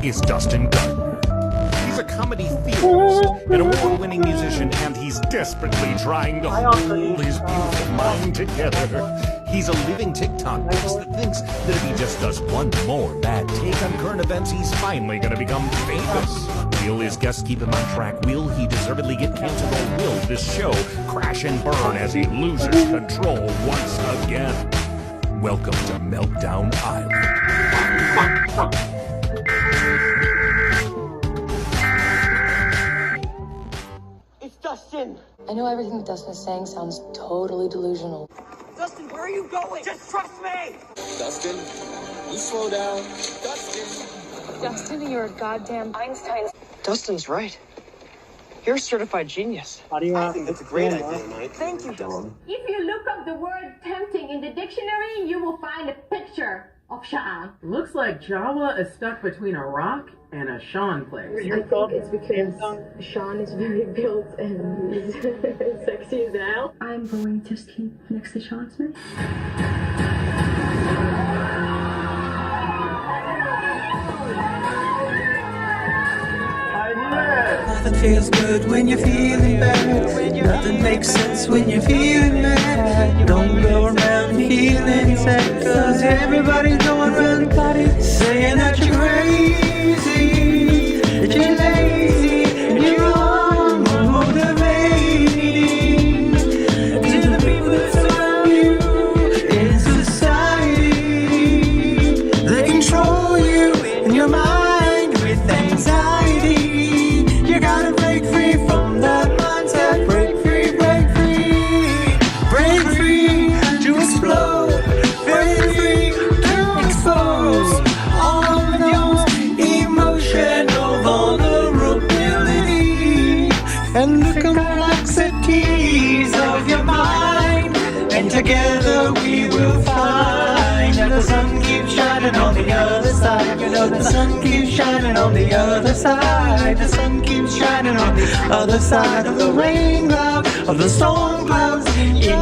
is DUSTiN Gardner. He's a comedy theorist, an award-winning musician, and he's desperately trying to hold his beautiful mind together. He's a living TikTok ghost that thinks that if he just does one more bad take on current events, he's finally gonna become famous. Will his guests keep him on track? Will he deservedly get canceled, or will this show crash and burn as he loses control once again? Welcome to Meltdown Island. It's DUSTiN! I know everything that DUSTiN is saying sounds totally delusional. DUSTiN, where are you going? Just trust me! DUSTiN, you slow down. DUSTiN. DUSTiN, you're a goddamn Einstein. DUSTIN's right. You're a certified genius. How do you I think that's a great idea, Mike. Thank you, DUSTiN. If you look up the word tempting in the dictionary, you will find a picture of Sean. Looks like Jawa is stuck between a rock and a Sean place. I think it's because Sean is very built and he's sexy as hell. I'm going to sleep next to Sean Smith. Nothing feels good when you're feeling bad. Nothing makes sense when you're feeling mad. Don't go around feeling sad, cause everybody's going around saying that you're crazy, that you're lazy, and you're unmotivating. To the people that surround you in society, they control you in your mind with anxiety. You gotta break free from that mindset. Break free, break free. Break free to explode. Break free to expose all of your emotional vulnerability and the complexities of your mind. And together we will find that the sun keeps shining on the other side. You know the sun keeps shining on the other side. The sun keeps shining on the other side of the rain cloud, of the storm clouds in your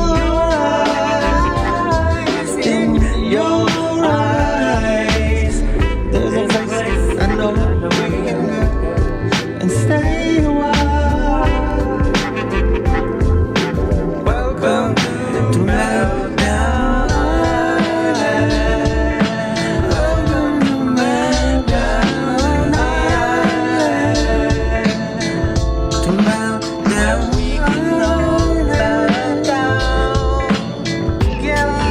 eyes, in your eyes. There's a place I know we can go and stay a while. Welcome to Meltdown Island. Welcome to Meltdown Island. To Meltdown, we can all meltdown together.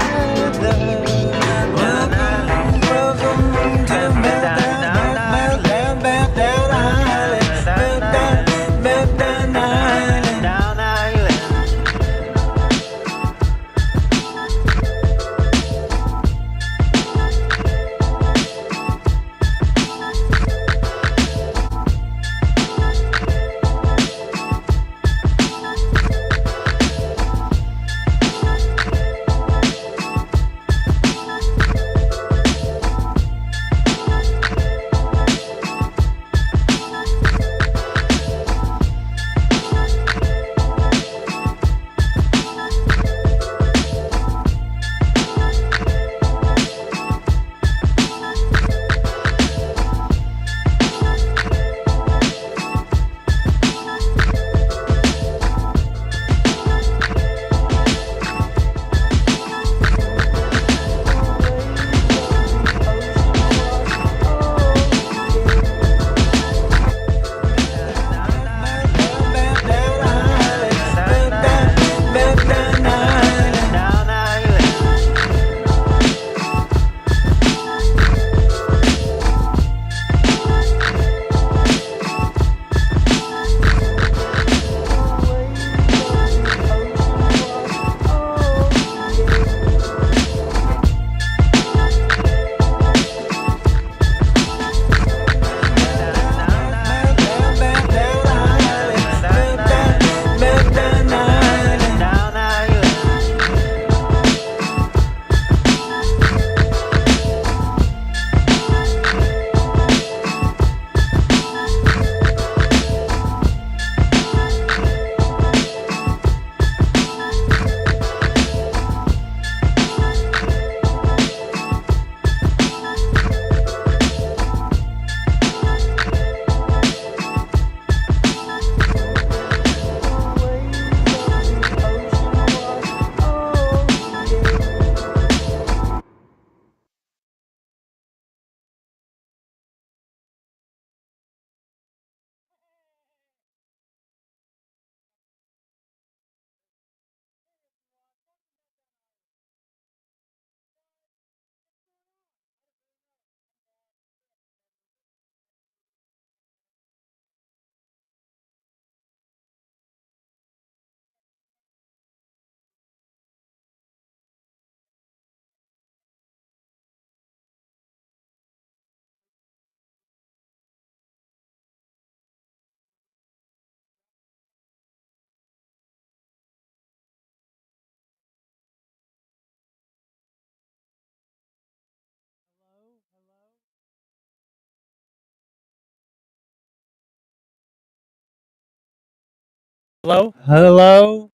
Hello? Hello?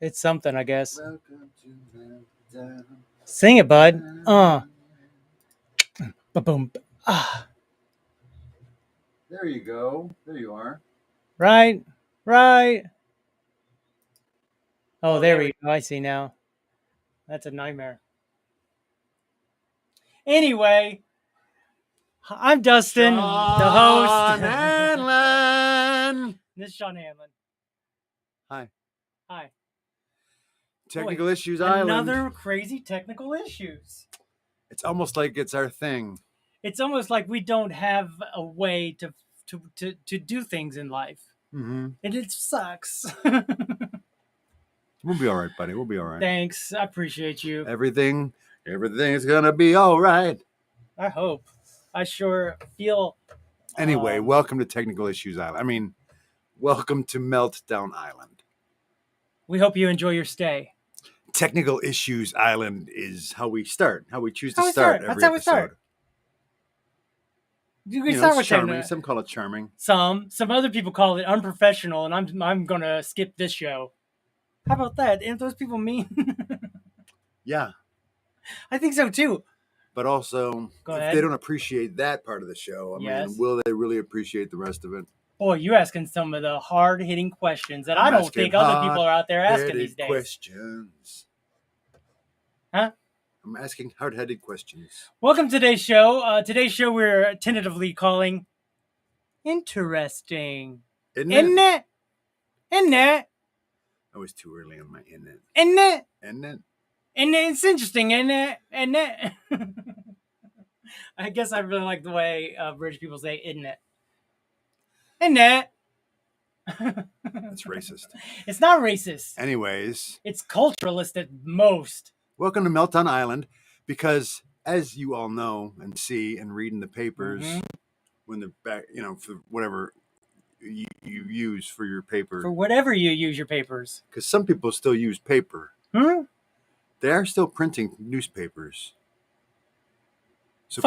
It's something, I guess. Sing it, bud. Ba-boom. Ah. There you go. There you are. Right. Oh, there we go. I see now. That's a nightmare. Anyway, I'm Dustin, the host. Hanlon. This is Sean Hanlon. Hi. Hi. Technical Boy, Issues Island. Another crazy technical issues. It's almost like it's our thing. It's almost like we don't have a way to do things in life. Mm-hmm. And it sucks. We'll be all right, buddy. We'll be all right. Thanks. I appreciate you. Everything's gonna be all right. I hope. I sure feel. Anyway, welcome to Technical Issues Island. I mean, welcome to Meltdown Island. We hope you enjoy your stay. Technical Issues Island is how we start. How we choose to start every That's how we episode. start. You can know, start it's with charming. that. Some call it charming. Some other people call it unprofessional, and I'm gonna skip this show. How about that? Aren't those people mean? Yeah. I think so too. But also, Go if ahead. they don't appreciate that part of the show, I mean, will they really appreciate the rest of it? Boy, you're asking some of the hard-hitting questions that I don't think other people are out there asking these days. Questions. Huh? I'm asking hard-headed questions. Welcome to today's show. Today's show we're tentatively calling Interesting. Isn't it? Isn't it? I was too early on my in it. Isn't it? Isn't it? And it's interesting, isn't it? Isn't it? I guess I really like the way British people say "isn't it." Isn't it? That's racist. It's not racist. Anyways, it's culturalist at most. Welcome to Meltdown Island, because as you all know and see and read in the papers, when they're back, for whatever you use for your paper, for whatever you use your papers, because some people still use paper. They are still printing newspapers. So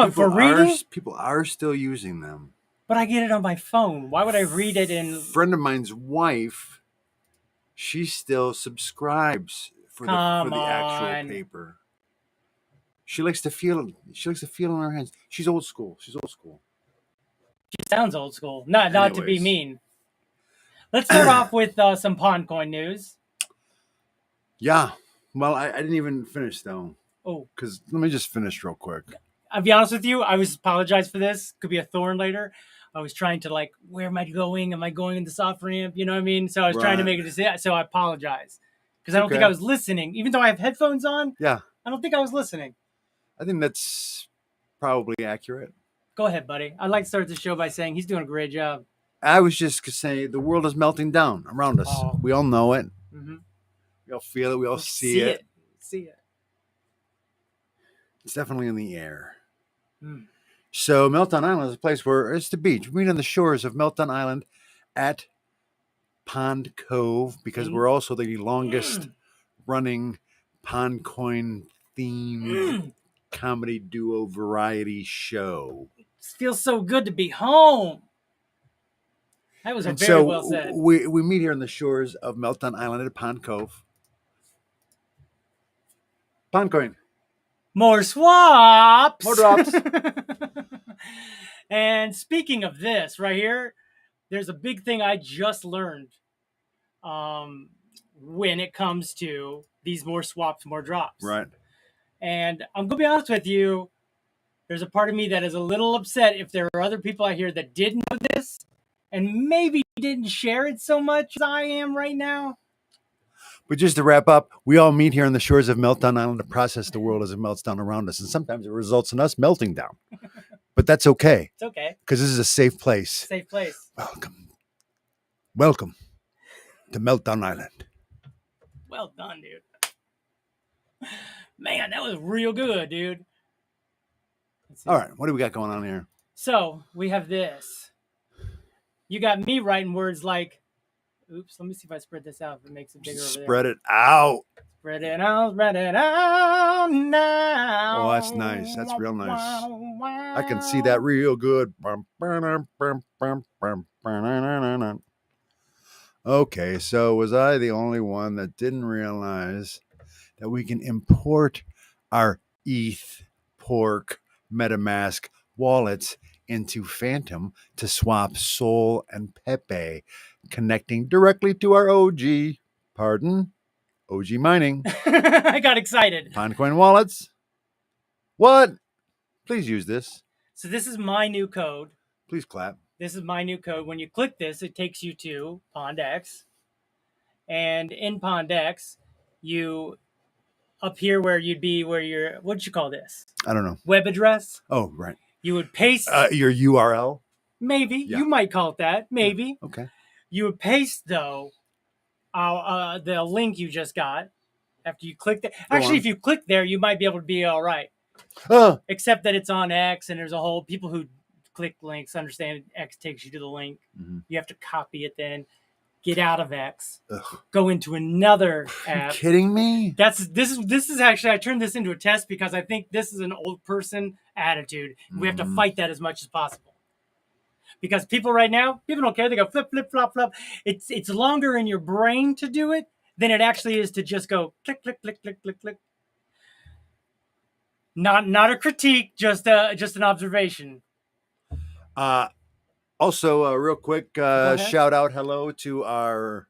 people are still using them. But I get it on my phone. Why would I read it in? A friend of mine's wife, she still subscribes for the actual paper. She likes to feel it. She likes to feel it in her hands. She's old school. She sounds old school. Not to be mean. Let's start off with some Pondcoin news. Yeah. Well, I didn't even finish, though. Oh. Because let me just finish real quick. I'll be honest with you. I apologize for this. Could be a thorn later. I was trying to where am I going? Am I going in the soft ramp? You know what I mean? So I was trying to make a decision. So I apologize. Because I don't think I was listening. Even though I have headphones on, I don't think I was listening. I think that's probably accurate. Go ahead, buddy. I'd like to start the show by saying he's doing a great job. I was just going to say the world is melting down around us. Oh. We all know it. Mm-hmm. We all feel it. We all see it. See it. It's definitely in the air. So Meltdown Island is a place where it's the beach. We meet on the shores of Meltdown Island at Pond Cove, because we're also the longest running Pondcoin themed comedy duo variety show. It feels so good to be home. That was very well said. We meet here on the shores of Meltdown Island at Pond Cove. Pondcoin. More swaps. More drops. And speaking of this right here, there's a big thing I just learned when it comes to these more swaps, more drops. Right. And I'm going to be honest with you. There's a part of me that is a little upset if there are other people out here that didn't know this and maybe didn't share it so much as I am right now. But just to wrap up, we all meet here on the shores of Meltdown Island to process the world as it melts down around us. And sometimes it results in us melting down. But that's okay. It's okay. Because this is a safe place. Safe place. Welcome to Meltdown Island. Well done, dude. Man, that was real good, dude. All right, what do we got going on here? So, we have this. You got me writing words like, oops, let me see if I spread this out if it makes it bigger over there. Spread it out. Spread it out now. Oh, that's nice. That's real nice. I can see that real good. Okay, so was I the only one that didn't realize that we can import our ETH, Pork, MetaMask wallets into Phantom to swap Sol and Pepe, connecting directly to our OG mining. I got excited. Pondcoin wallets. What? Please use this. So this is my new code. Please clap. This is my new code. When you click this, it takes you to PondX. And in PondX, you up here where you'd be, where you're, what'd you call this? I don't know. Web address. Oh, right. You would paste your URL. Maybe you might call it that. Maybe. Yeah. Okay. You would paste though the link you just got after you click that. Actually, if you click there, you might be able to be all right. Except that it's on X, and there's a whole people who click links understand X takes you to the link. Mm-hmm. You have to copy it, then get out of X, go into another app. Are you kidding me? This is actually, I turned this into a test because I think this is an old person attitude. We have to fight that as much as possible. Because people right now, people don't care. They go flip, flip, flop, flop. It's longer in your brain to do it than it actually is to just go click, click, click, click, click, click. Not a critique, just an observation. Also, real quick, shout out hello to our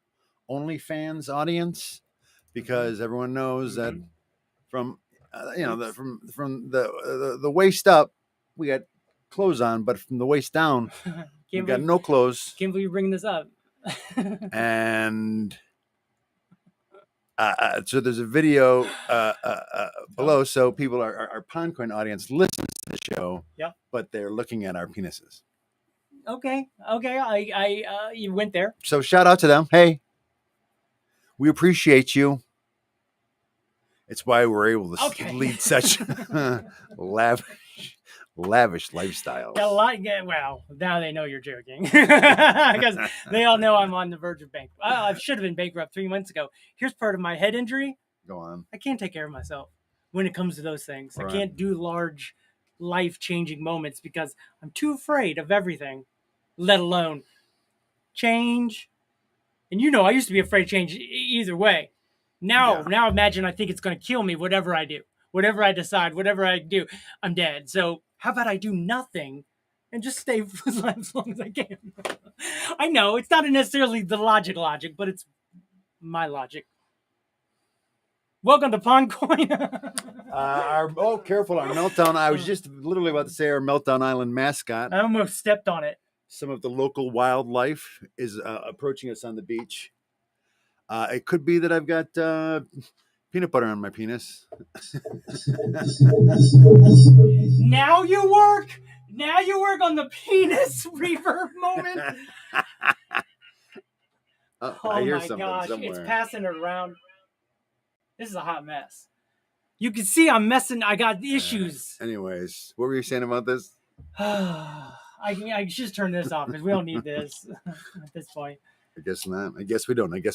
OnlyFans audience, because everyone knows that from the waist up we got clothes on, but from the waist down we got no clothes. Can't believe you're bringing this up. And so there's a video below, so people our Pondcoin audience listens to the show, but they're looking at our penises. Okay. I you went there. So shout out to them. Hey, we appreciate you. It's why we're able to lead such lavish lifestyles. Got a lot. Well, now they know you're joking because they all know I'm on the verge of bank. I should have been bankrupt 3 months ago. Here's part of my head injury. Go on. I can't take care of myself when it comes to those things. All I can't do large, life-changing moments because I'm too afraid of everything, let alone change. And I used to be afraid of change either way. Now imagine I think it's going to kill me, whatever I do, whatever I decide, whatever I do, I'm dead. So how about I do nothing and just stay as long as I can? I know it's not necessarily the logic, but it's my logic. Welcome to Pondcoin. Careful, our Meltdown. I was just literally about to say our Meltdown Island mascot. I almost stepped on it. Some of the local wildlife is approaching us on the beach. It could be that I've got peanut butter on my penis. Now you work on the penis reverb moment. I hear something gosh, somewhere. It's passing around. This is a hot mess. You can see I'm messing. I got issues. Anyways, what were you saying about this? I just turn this off because we don't need this at this point. I guess not. I guess we don't. Okay.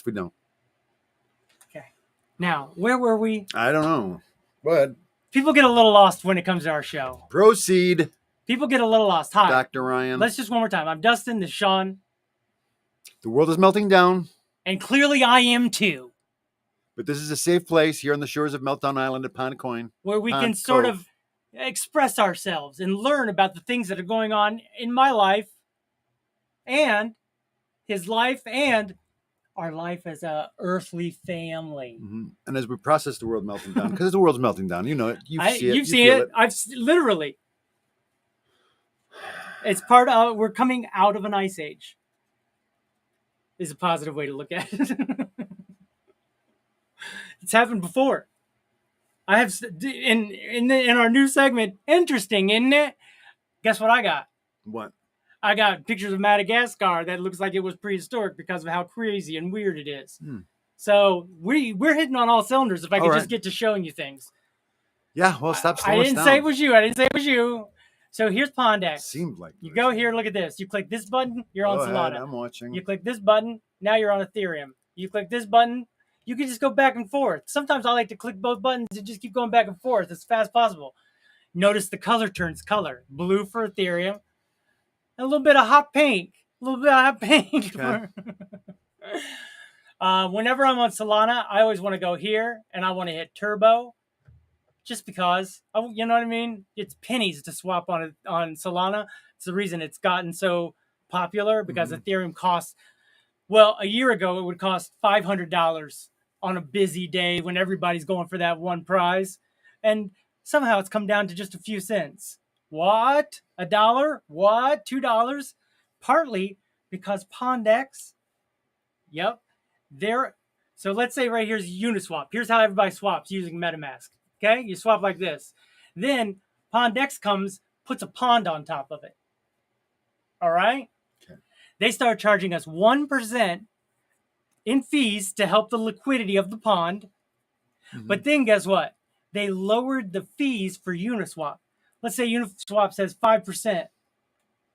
Now, where were we? I don't know. But people get a little lost when it comes to our show. Proceed. People get a little lost. Hi, Dr. Ryan. Let's just one more time. I'm Dustin. This is Sean. The world is melting down. And clearly I am too. But this is a safe place here on the shores of Meltdown Island at Pondcoin. Where we can sort of express ourselves and learn about the things that are going on in my life and his life and our life as a earthly family. Mm-hmm. And as we process the world melting down, because the world's melting down, you know it. You've seen it. I've literally. It's part of, we're coming out of an ice age. Is a positive way to look at it. It's happened before. I have in our new segment. Interesting, isn't it? Guess what I got? What? I got pictures of Madagascar that looks like it was prehistoric because of how crazy and weird it is. So we're hitting on all cylinders. If I could just get to showing you things. Yeah, well, stop slowing I didn't say it was you. So here's Pondex. Seemed like you go here. Look at this. You click this button. You're on Solana. I'm watching. You click this button. Now you're on Ethereum. You click this button. You can just go back and forth. Sometimes I like to click both buttons and just keep going back and forth as fast as possible. Notice the color turns color. Blue for Ethereum. A little bit of hot pink. A little bit of hot pink. Okay. Whenever I'm on Solana, I always want to go here and I want to hit turbo. Just because, you know what I mean? It's pennies to swap on Solana. It's the reason it's gotten so popular, because Ethereum costs, well, a year ago it would cost $500 on a busy day when everybody's going for that one prize. And somehow it's come down to just a few cents. What? $1? What? $2? Partly because PondX, yep, so let's say right here's Uniswap. Here's how everybody swaps using MetaMask. Okay, you swap like this. Then PondX comes, puts a pond on top of it. All right? Okay. They start charging us 1% in fees to help the liquidity of the pond. But then guess what? They lowered the fees for Uniswap. Let's say Uniswap says 5%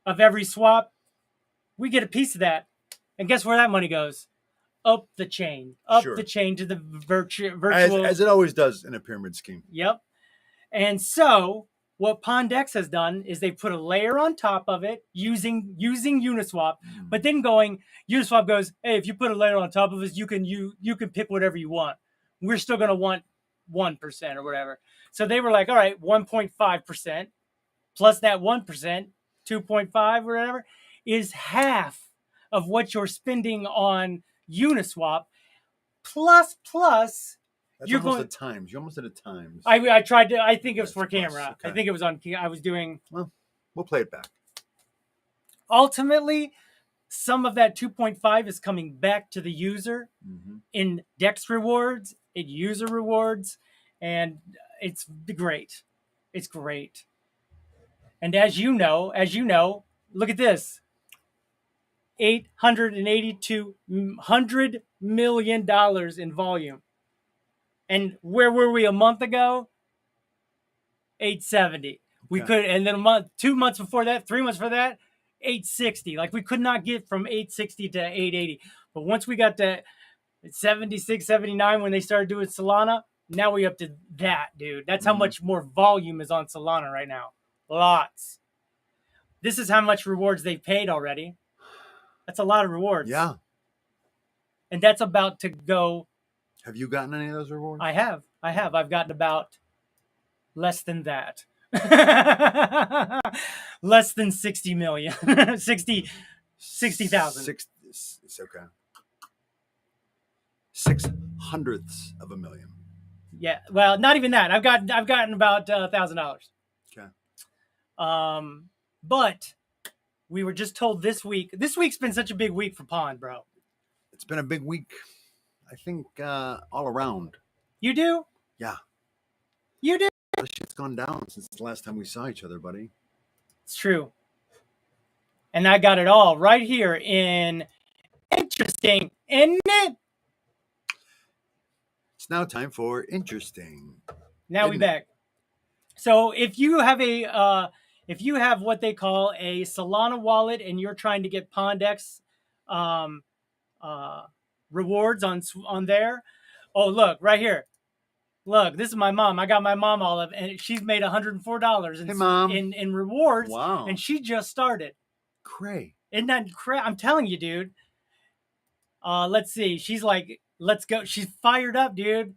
of every swap. We get a piece of that. And guess where that money goes? Up the chain. Up the chain to the virtual. As it always does in a pyramid scheme. Yep. And so what PondX has done is they put a layer on top of it using Uniswap, but then Uniswap goes, hey, if you put a layer on top of us, you can pick whatever you want. We're still going to want 1% or whatever. So they were like, all right, 1.5% plus that 1%, 2.5 or whatever, is half of what you're spending on Uniswap. Plus, that's almost at times. You almost did it times. I tried to. I think it was for camera. Okay. I think it was on. I was doing. Well, we'll play it back. Ultimately, some of that 2.5 is coming back to the user in DEX rewards, in user rewards, and it's great. It's great. And as you know, look at this. $882 million in volume. And where were we a month ago? 870. We could, and then 2 months before that, 3 months for that, 860. Like we could not get from 860 to 880. But once we got to 76, 79 when they started doing Solana, now we up to that, dude. That's how much more volume is on Solana right now. Lots. This is how much rewards they've paid already. That's a lot of rewards. Yeah. And that's about to go. Have you gotten any of those rewards? I have. I've gotten about less than that. Less than 60 million. 60,000. It's okay. 600ths of a million. Yeah. Well, not even that. I've gotten about $1,000. Okay. But we were just told this week. This week's been such a big week for Pond, bro. It's been a big week. I think all around. You do? Yeah. You do? The shit's gone down since the last time we saw each other, buddy. It's true. And I got it all right here in Interesting, isn't it? It's now time for Interesting. Now we back. So if you have what they call a Solana wallet and you're trying to get PondX rewards on there. Oh, look, right here. Look, this is my mom. I got my mom all of it, and she's made $104 in rewards. Wow. And she just started. Cray. Isn't that cray? I'm telling you, dude. Let's see. She's like, let's go. She's fired up, dude.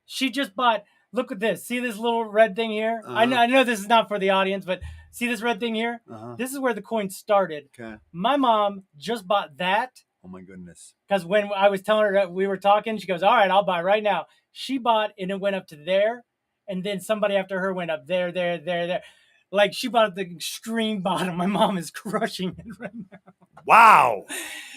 She just bought, look at this. See this little red thing here? I know this is not for the audience, but see this red thing here? This is where the coin started. Okay. My mom just bought that. Oh my goodness. Because when I was telling her that we were talking, she goes, all right, I'll buy right now. She bought and it went up to there. And then somebody after her went up there. Like she bought at the extreme bottom. My mom is crushing it right now. Wow.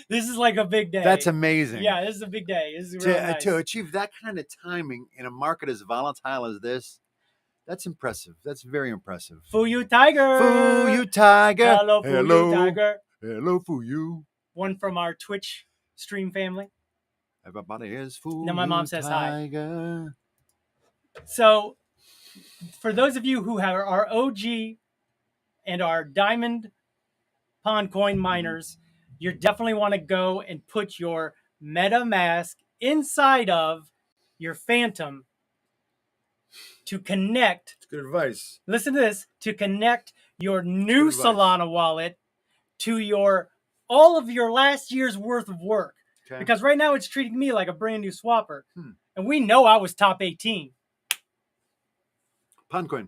This is like a big day. That's amazing. Yeah, this is a big day. This is really nice. To achieve that kind of timing in a market as volatile as this, that's impressive. That's very impressive. Fuyu Tiger. Fuyu Tiger. Hello, Fuyu Tiger. Hello, Fuyu. One from our Twitch stream family. Everybody is Fuyu. No, my mom says Tiger. Hi. So, for those of you who are our OG and our diamond pond coin miners, you definitely want to go and put your MetaMask inside of your Phantom to connect. It's good advice. Listen to this, to connect your new Solana wallet to all of your last year's worth of work. Okay. Because right now it's treating me like a brand new swapper. And we know I was top 18. Pondcoin.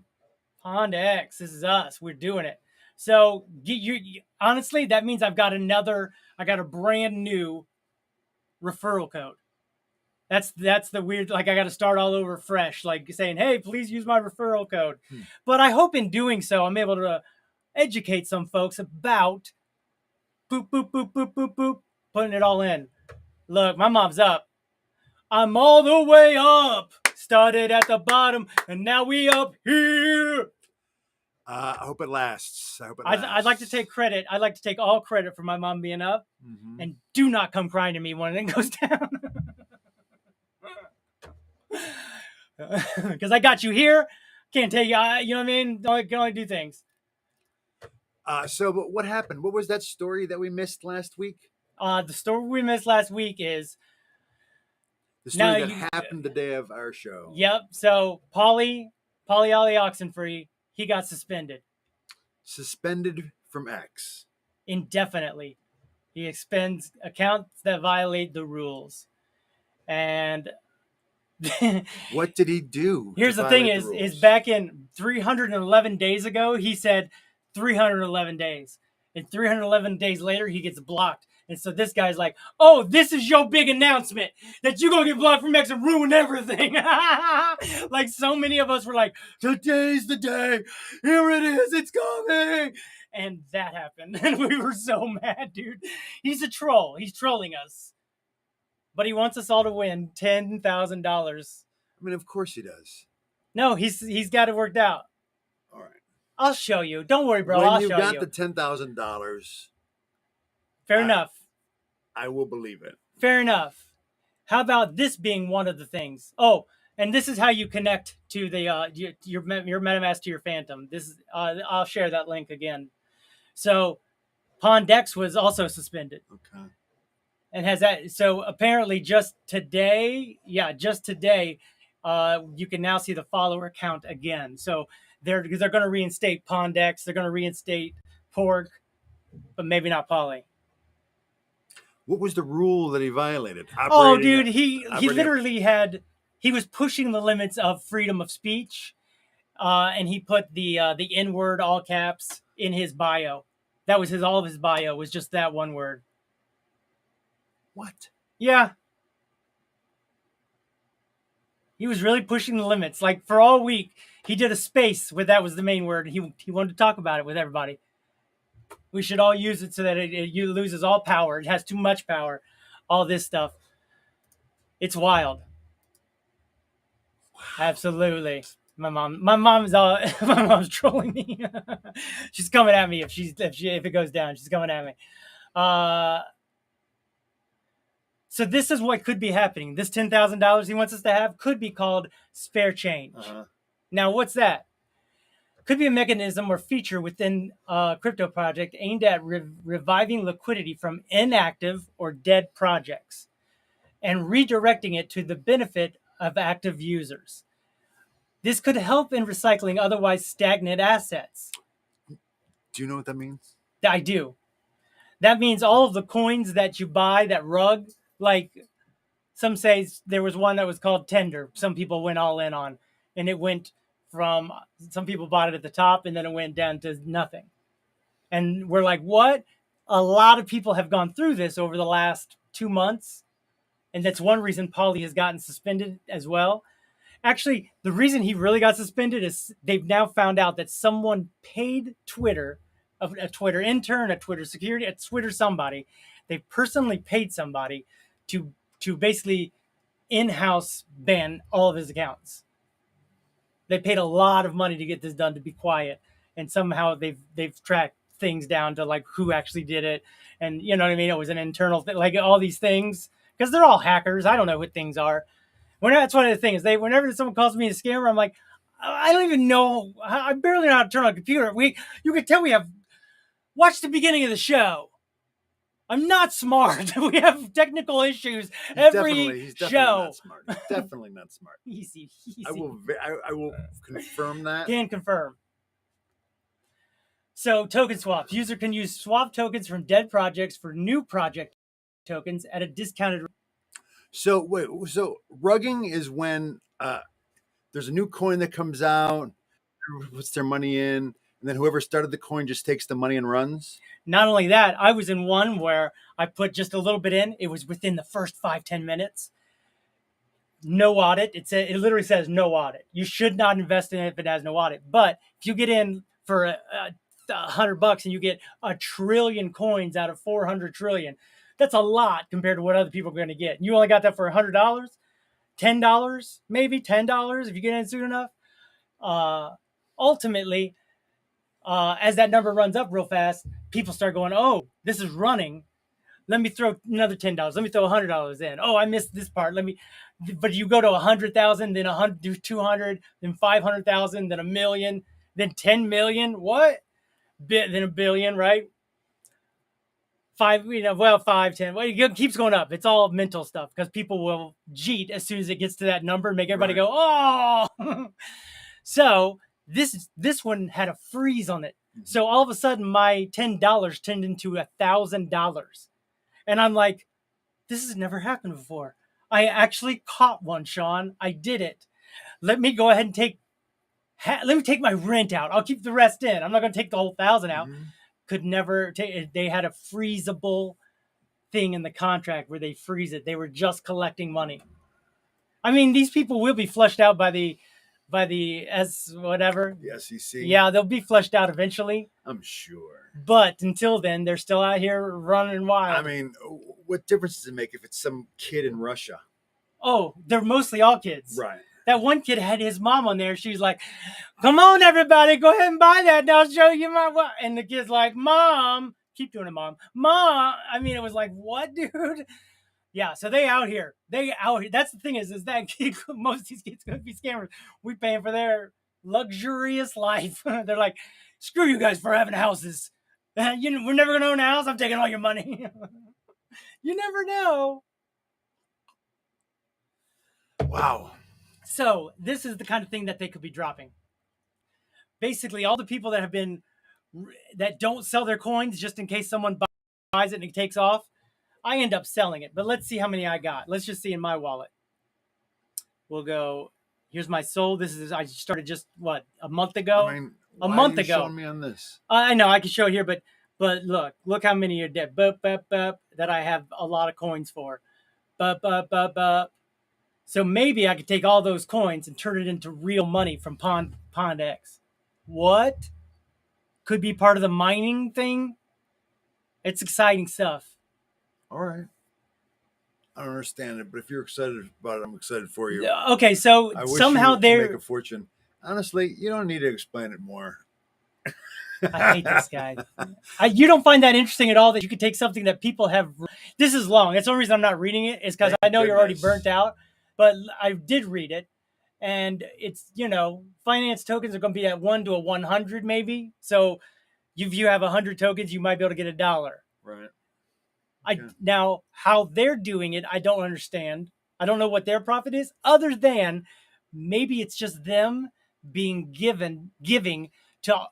Pond X, this is us. We're doing it. So you honestly, that means I got a brand new referral code. That's the weird, like I got to start all over fresh, like saying, hey, please use my referral code. But I hope in doing so, I'm able to educate some folks about boop, boop, boop, boop, boop, boop, putting it all in. Look, my mom's up. I'm all the way up. Started at the bottom, and now we up here. I hope it lasts. I'd like to take credit. I'd like to take all credit for my mom being up. And do not come crying to me when it goes down. Because I got you here. Can't take you. You know what I mean? I can only do things. So, but what happened? What was that story that we missed last week? The story we missed last week is the story that happened the day of our show. Yep. So Polly Ollie Oxenfree, he got suspended. Suspended from X. Indefinitely. He expends accounts that violate the rules. And what did he do? Here's the thing is back in 311 days ago, he said 311 days. And 311 days later, he gets blocked. And so this guy's like, oh, this is your big announcement that you're going to get blocked from X and ruin everything. Like so many of us were like, today's the day. Here it is. It's coming. And that happened. And we were so mad, dude. He's a troll. He's trolling us. But he wants us all to win $10,000. I mean, of course he does. No, he's got it worked out. All right. I'll show you. Don't worry, bro. When I'll you show got you. the $10,000. Fair enough. I will believe it. Fair enough. How about this being one of the things? Oh, and this is how you connect to the your MetaMask to your Phantom. This is I'll share that link again. So, Pondex was also suspended. Okay. And has that? So apparently, just today, you can now see the follower count again. So they're going to reinstate Pondex. They're going to reinstate Pork, but maybe not Polly. What was the rule that he violated? Oh, dude, he literally he was pushing the limits of freedom of speech, and he put the N-word all caps in his bio. That was all of his bio was just that one word. What? Yeah. He was really pushing the limits. Like for all week, he did a space where that was the main word. He wanted to talk about it with everybody. We should all use it so that it loses all power. It has too much power. All this stuff. It's wild. Wow. Absolutely. My mom's trolling me. She's coming at me if it goes down. She's coming at me. So this is what could be happening. This $10,000 he wants us to have could be called spare change. Now, what's that? Could be a mechanism or feature within a crypto project aimed at reviving liquidity from inactive or dead projects and redirecting it to the benefit of active users. This could help in recycling otherwise stagnant assets. Do you know what that means? I do. That means all of the coins that you buy, that rug, like some say there was one that was called Tender. Some people went all in on, and it went from, some people bought it at the top and then it went down to nothing. And we're like, what? A lot of people have gone through this over the last 2 months. And that's one reason Paulie has gotten suspended as well. Actually, the reason he really got suspended is they've now found out that someone paid Twitter, a Twitter intern, a Twitter security, a Twitter somebody. They personally paid somebody to basically in-house ban all of his accounts. They paid a lot of money to get this done, to be quiet. And somehow they've tracked things down to like who actually did it. And you know what I mean? It was an internal thing, like all these things, because they're all hackers. I don't know what things are. That's one of the things. Whenever someone calls me a scammer, I'm like, I don't even know. I barely know how to turn on a computer. You can tell we have watched the beginning of the show. I'm not smart. We have technical issues every He's definitely show. not smart. He's definitely not smart. Easy. I will confirm that. Can confirm. So token swaps. User can use swap tokens from dead projects for new project tokens at a discounted rate. So wait, so rugging is when there's a new coin that comes out, everyone puts their money in, and then whoever started the coin just takes the money and runs? Not only that, I was in one where I put just a little bit in. It was within the first 5-10 minutes. No audit. It literally says no audit. You should not invest in it if it has no audit. But if you get in for $100 and you get 1 trillion coins out of 400 trillion, that's a lot compared to what other people are going to get. And you only got that for $100, $10, maybe $10 if you get in soon enough. Ultimately, as that number runs up real fast, people start going, oh, this is running. Let me throw another $10. Let me throw $100 in. Oh, I missed this part. But you go to 100,000, then 100, 200, then 500,000, then 1 million, then 10 million. What? Then 1 billion, right? 5, 5, 10. Well, it keeps going up. It's all mental stuff because people will cheat as soon as it gets to that number and make everybody go, oh. So this one had a freeze on it. So all of a sudden my $10 turned into $1,000. And I'm like, this has never happened before. I actually caught one, Sean. I did it. Let me go ahead and take my rent out. I'll keep the rest in. I'm not going to take the whole 1,000 out. Could never take it. They had a freezable thing in the contract where they freeze it. They were just collecting money. I mean, these people will be flushed out by the whatever. The SEC. Yeah, they'll be flushed out eventually. I'm sure. But until then, they're still out here running wild. I mean, what difference does it make if it's some kid in Russia? Oh, they're mostly all kids. Right. That one kid had his mom on there. She was like, come on, everybody, go ahead and buy that. And I'll show you my what. And the kid's like, Mom, keep doing it, Mom. Mom. I mean, it was like, what, dude? Yeah, so they out here. That's the thing is that kid, most of these kids going to be scammers. We paying for their luxurious life. They're like, screw you guys for having houses. We're never going to own a house. I'm taking all your money. You never know. Wow. So this is the kind of thing that they could be dropping. Basically, all the people that don't sell their coins just in case someone buys it and it takes off, I end up selling it. But let's see how many I got. Let's just see in my wallet. We'll go. Here's my sold. I started just a month ago. I mean, a month ago. Showing me on this. I know I can show it here, but look how many are dead. That I have a lot of coins for. So maybe I could take all those coins and turn it into real money from Pond X. What? Could be part of the mining thing. It's exciting stuff. All right. I don't understand it, but if you're excited about it, I'm excited for you. Okay, so I wish somehow you they're make a fortune. Honestly, you don't need to explain it more. I hate this guy. You don't find that interesting at all that you could take something that people have. This is long. That's the only reason I'm not reading it is because I know you're already burnt out. But I did read it, and it's, finance tokens are going to be at 1 to 100 maybe. So if you have 100 tokens, you might be able to get $1. Right. Now, how they're doing it, I don't understand. I don't know what their profit is, other than maybe it's just them being giving to.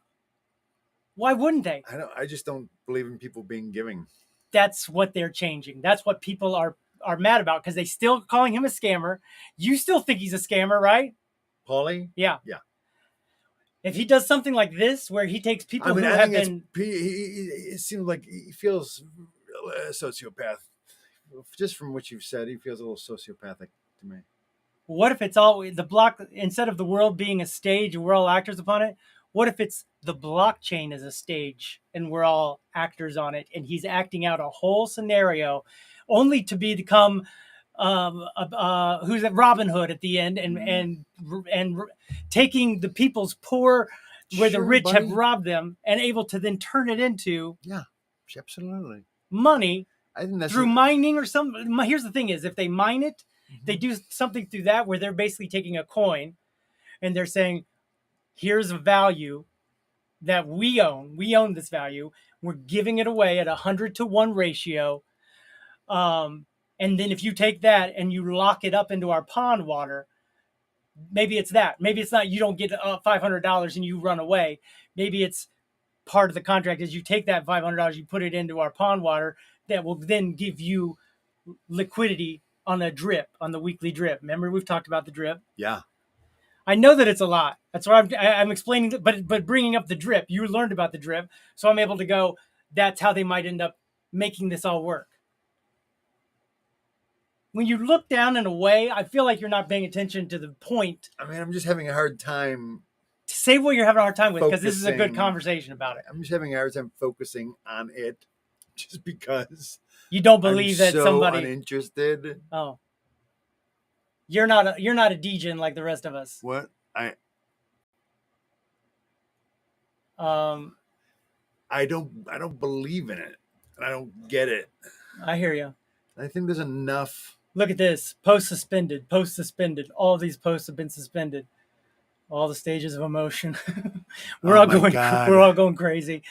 Why wouldn't they? I just don't believe in people being giving. That's what they're changing. That's what people are mad about because they still calling him a scammer. You still think he's a scammer, right? Paulie? Yeah. Yeah. If he does something like this, where he takes people who have been... It seems like he feels a sociopath. Just from what you've said, he feels a little sociopathic to me. What if it's all the block, instead of the world being a stage and we're all actors upon it, what if it's the blockchain as a stage and we're all actors on it and he's acting out a whole scenario only to become who's at Robin Hood at the end and taking the people's poor where the rich have robbed them and able to then turn it into absolutely money I think that's through mining or something. Here's the thing is if they mine it, they do something through that where they're basically taking a coin and they're saying, here's a value that we own this value. We're giving it away at 100-to-1 ratio. And then if you take that and you lock it up into our pond water, maybe it's that. Maybe it's not, you don't get $500 and you run away. Maybe it's part of the contract is you take that $500, you put it into our pond water that will then give you liquidity on a drip, on the weekly drip. Remember, we've talked about the drip. Yeah. I know that it's a lot. That's what I'm explaining, but bringing up the drip, you learned about the drip. So I'm able to go, that's how they might end up making this all work. When you look down in a way, I feel like you're not paying attention to the point. I mean, I'm just having a hard time. Say what you're having a hard time with, because this is a good conversation about it. I'm just having a hard time focusing on it, just because you don't believe that so somebody uninterested. Oh, you're not a degen like the rest of us. What I don't believe in it, and I don't get it. I hear you. I think there's enough. Look at this. Post suspended. All these posts have been suspended. All the stages of emotion. We're all going crazy.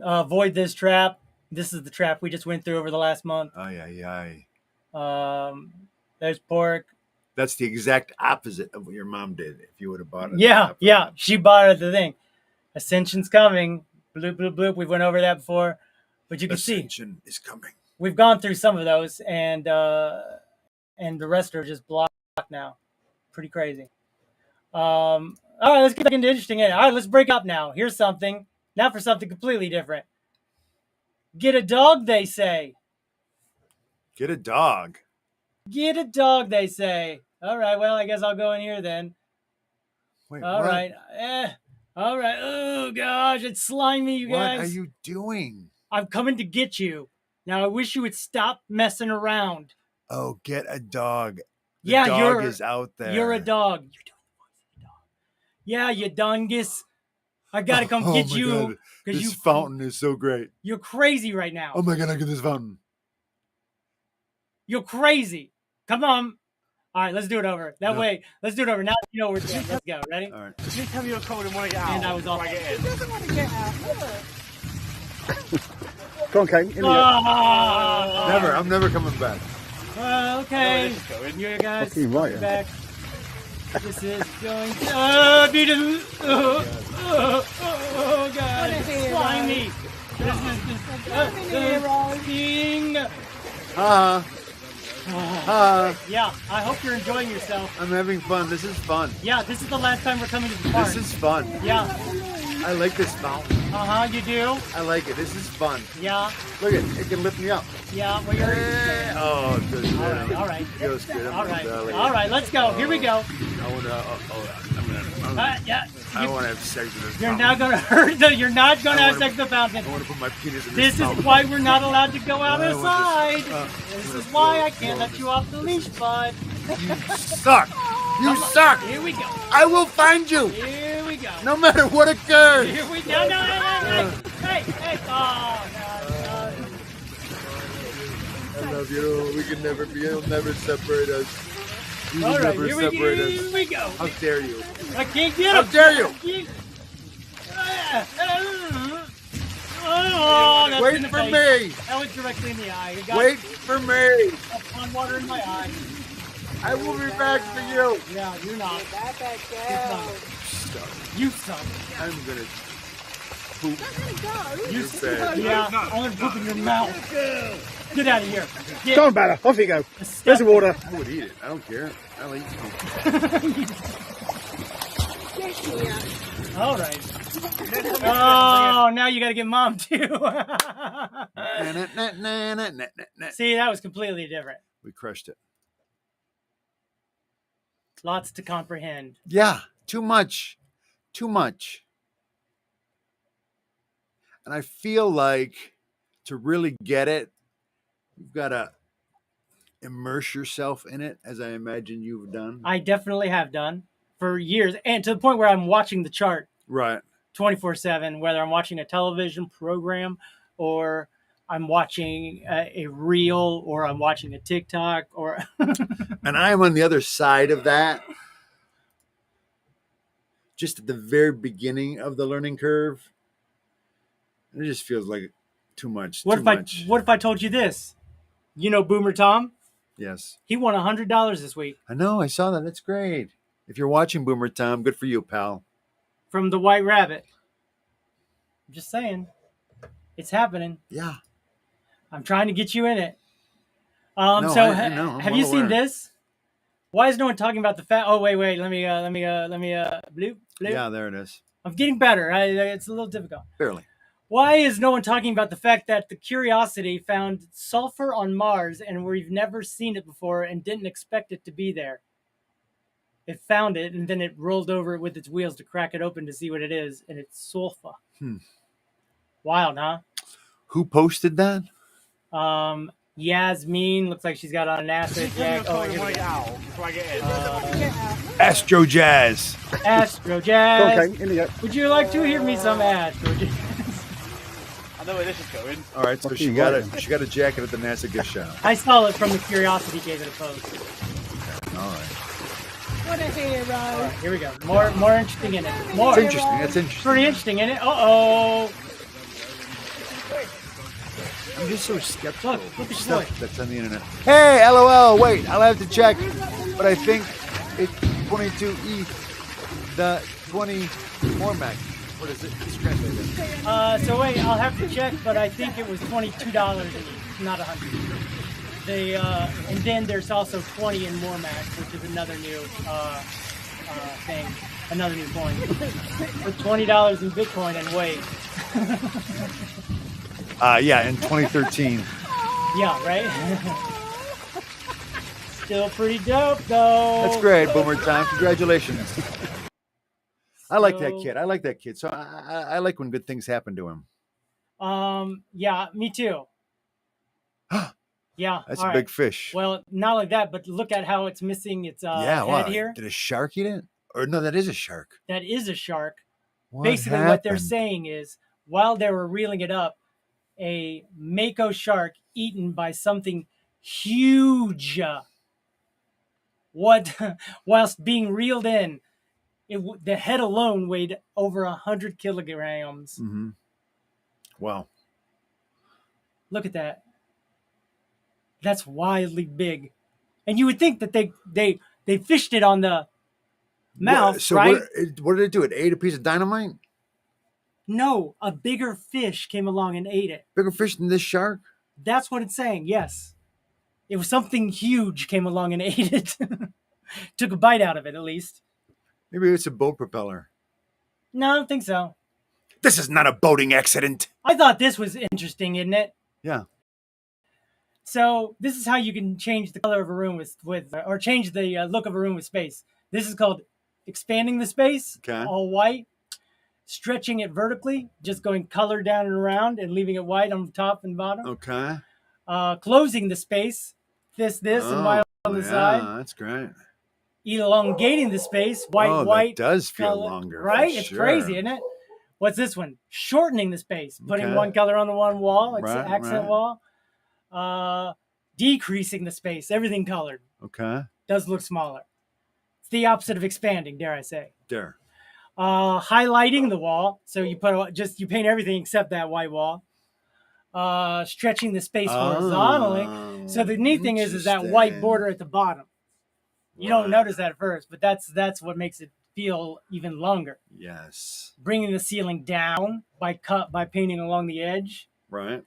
Avoid this trap. This is the trap we just went through over the last month. There's pork. That's the exact opposite of what your mom did if you would have bought it. Yeah. She bought it at the thing. Ascension's coming. Bloop, bloop, bloop. We went over that before. But you can Ascension is coming. We've gone through some of those, and the rest are just blocked now. Pretty crazy. All right, let's get back into interesting. All right, let's break up now. Here's something. Now for something completely different. Get a dog, they say. Get a dog. Get a dog, they say. All right, well, I guess I'll go in here then. Wait, all what? right. All right. Oh, gosh, it's slimy, you guys. What are you doing? I'm coming to get you. Now, I wish you would stop messing around. Oh, get a dog. The yeah, dog is out there. You're a dog. You're doing the voice of a dog. Yeah, you dungus. I got to come get you. This fountain is so great. You're crazy right now. Oh, my God, look at this fountain. You're crazy. Come on. All right, let's do it over. That way, let's do it over. Now you know where we're doing. Let's go. Ready? All right. You tell me you're cold and want to get out. And I was all He doesn't want to get out. Go on, Kane. Never. I'm never coming back. Okay. You guys, Fucking right, back. This is going to be the... Oh, God. It's slimy. This is just being... Yeah, I hope you're enjoying yourself. I'm having fun. This is fun. Yeah, this is the last time we're coming to the park. This is fun. Yeah. I like this fountain. You do? I like it. This is fun. Yeah. Look at it. It can lift me up. Yeah, well, you're... Oh, it feels good. All right. Feels good. All right, let's go. Here we go. I want to have sex with this You're fountain. not going to hurt the... You're not going to have sex with the fountain. I want to put my penis in this This is why we're not allowed to go outside. This is why I can't let you off the leash, bud. You suck. You suck. Here we go. I will find you. Here we go. No matter what occurs. Here we go. No. Hey. Oh, God. I love you. We can never be. You'll never separate us. You All will right, never separate us. here we go. How dare you? I can't get him. How dare you? Oh, that's Wait in the for face. me. That was directly in the eye. Wait for me. On water in my eye. I will be back for you. Yeah, you're not. You suck. I'm gonna poop. You suck. Yeah, I'm gonna poop in your mouth. Get out of here. Go on, Bella. Off you go. There's the water. I would eat it. I don't care. I'll eat it. All right. Oh, now you got to get mom too. See, that was completely different. We crushed it. Lots to comprehend. Yeah, too much. And I feel like to really get it, you've got to immerse yourself in it, as I imagine you've done. I definitely have done for years, and to the point where I'm watching the chart right 24/7, whether I'm watching a television program or I'm watching a reel or I'm watching a TikTok or and I'm on the other side of that. just at the very beginning of the learning curve. It just feels like too much. What much. What if I told you this? You know Boomer Tom? Yes. He won $100 this week. I know. I saw that. That's great. If you're watching Boomer Tom, good for you, pal. From the White Rabbit. I'm just saying. It's happening. Yeah. I'm trying to get you in it. No, so I know. have you seen this? Why is no one talking about the fact? Oh, wait. Let me bloop. Yeah, there it is. I'm getting better. It's a little difficult. Barely. Why is no one talking about the fact that the Curiosity found sulfur on Mars and we've never seen it before and didn't expect it to be there? It found it and then it rolled over it with its wheels to crack it open to see what it is, and it's sulfur. Wild, huh? Who posted that? Yasmin looks like she's got on an NASA jacket. Oh, here we go. Astro Jazz. Astro Jazz. Okay, in you go. Would you like to hear me some Astro Jazz? I know where this is going. All right, so she got a jacket at the NASA gift shop. I saw it from the Curiosity, gave it a post. All right. What a hero. All right, here we go. More interesting in it. More. It's interesting. That's interesting. Pretty interesting in it. Uh-oh. I'm just so skeptical. Look at Stuff your boy. that's on the internet. Hey, LOL. Wait, I'll have to check, but I think it's 22E, the 20 MorMec. What is it? It's translated. So wait, I'll have to check, but I think it was $22 each, not $100. And then there's also 20 in MorMec, which is another new thing, another new coin. With $20 in Bitcoin and wait. Yeah, in 2013. Yeah, right? Still pretty dope, though. That's great, Boomer Time. Congratulations. I like that kid. I like that kid. So I like when good things happen to him. Yeah, me too. Yeah, that's all a big fish. Well, not like that, but look at how it's missing its head here. Did a shark eat it? Or no, that is a shark. That is a shark. What Basically, happened? what they're saying is, while they were reeling it up, a mako shark eaten by something huge. Whilst being reeled in, the head alone weighed over 100 kilograms. Mm-hmm. Wow. Look at that. That's wildly big. And you would think that they fished it on the mouth, right? What did it do? It ate a piece of dynamite? No, a bigger fish came along and ate it. Bigger fish than this shark? That's what it's saying, yes. It was something huge came along and ate it. Took a bite out of it, at least. Maybe it's a boat propeller. No, I don't think so. This is not a boating accident. I thought this was interesting, isn't it? Yeah. So this is how you can change the color of a room or change the look of a room with space. This is called expanding the space, all white, stretching it vertically, just going color down and around and leaving it white on the top and bottom. Okay. Closing the space, and white on the side. That's great. Elongating the space, white. That does feel color, longer. right? It's crazy, isn't it? What's this one? Shortening the space, putting one color on the one wall, it's an accent wall. Decreasing the space, everything colored. Okay. Does look smaller. It's the opposite of expanding, dare I say. There. Highlighting the wall, so you paint everything except that white wall. Stretching the space horizontally. So the neat thing is that white border at the bottom. You don't notice that at first, but that's what makes it feel even longer. Yes. Bringing the ceiling down by painting along the edge. Right.